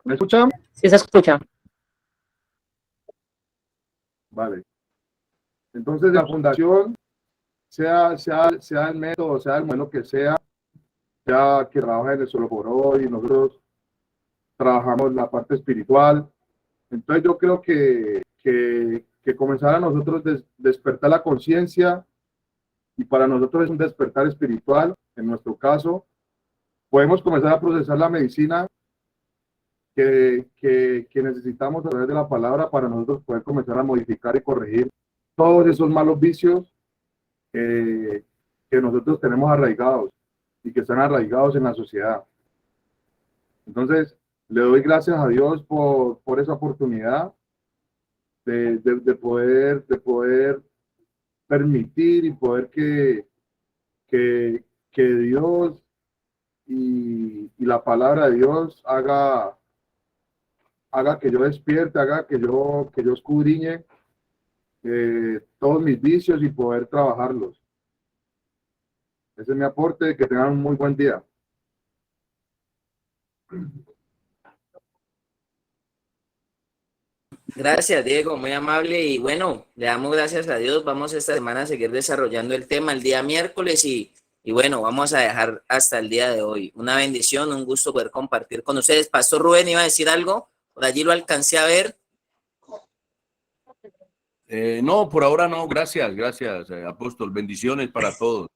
¿Me escuchan?
Sí se escucha.
Vale. Entonces la fundación, sea el método, sea el modelo que sea que trabaja en el solo por hoy, nosotros trabajamos la parte espiritual. Entonces yo creo que comenzar a nosotros despertar la conciencia, y para nosotros es un despertar espiritual, en nuestro caso, podemos comenzar a procesar la medicina que necesitamos a través de la palabra para nosotros poder comenzar a modificar y corregir todos esos malos vicios que nosotros tenemos arraigados y que están arraigados en la sociedad. Entonces, le doy gracias a Dios por esa oportunidad de poder permitir y poder que Dios y la palabra de Dios haga que yo despierte, haga que yo escudriñe todos mis vicios y poder trabajarlos. Ese es mi aporte, que tengan un muy buen día.
Gracias, Diego, muy amable. Y bueno, le damos gracias a Dios. Vamos esta semana a seguir desarrollando el tema el día miércoles y bueno, vamos a dejar hasta el día de hoy. Una bendición, un gusto poder compartir con ustedes. Pastor Rubén, ¿iba a decir algo? Por allí lo alcancé a ver.
No, por ahora no, gracias, apóstol, bendiciones para todos.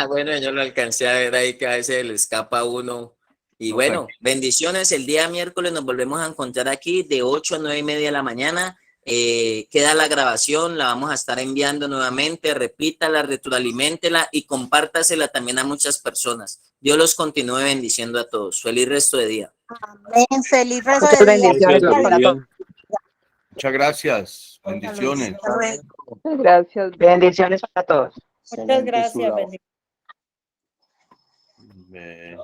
Bueno, yo lo alcancé a ver ahí que a veces le escapa a uno. Y bueno, bendiciones. El día miércoles nos volvemos a encontrar aquí de 8 a 9:30 de la mañana. Queda la grabación, la vamos a estar enviando nuevamente. Repítala, retroaliméntela y compártasela también a muchas personas. Dios los continúe bendiciendo a todos. Feliz resto de día.
Amén. Feliz resto
Muchas
de día.
bendiciones para todos.
Muchas gracias, bendiciones.
Gracias. Bendiciones para todos.
Muchas gracias.
Amén.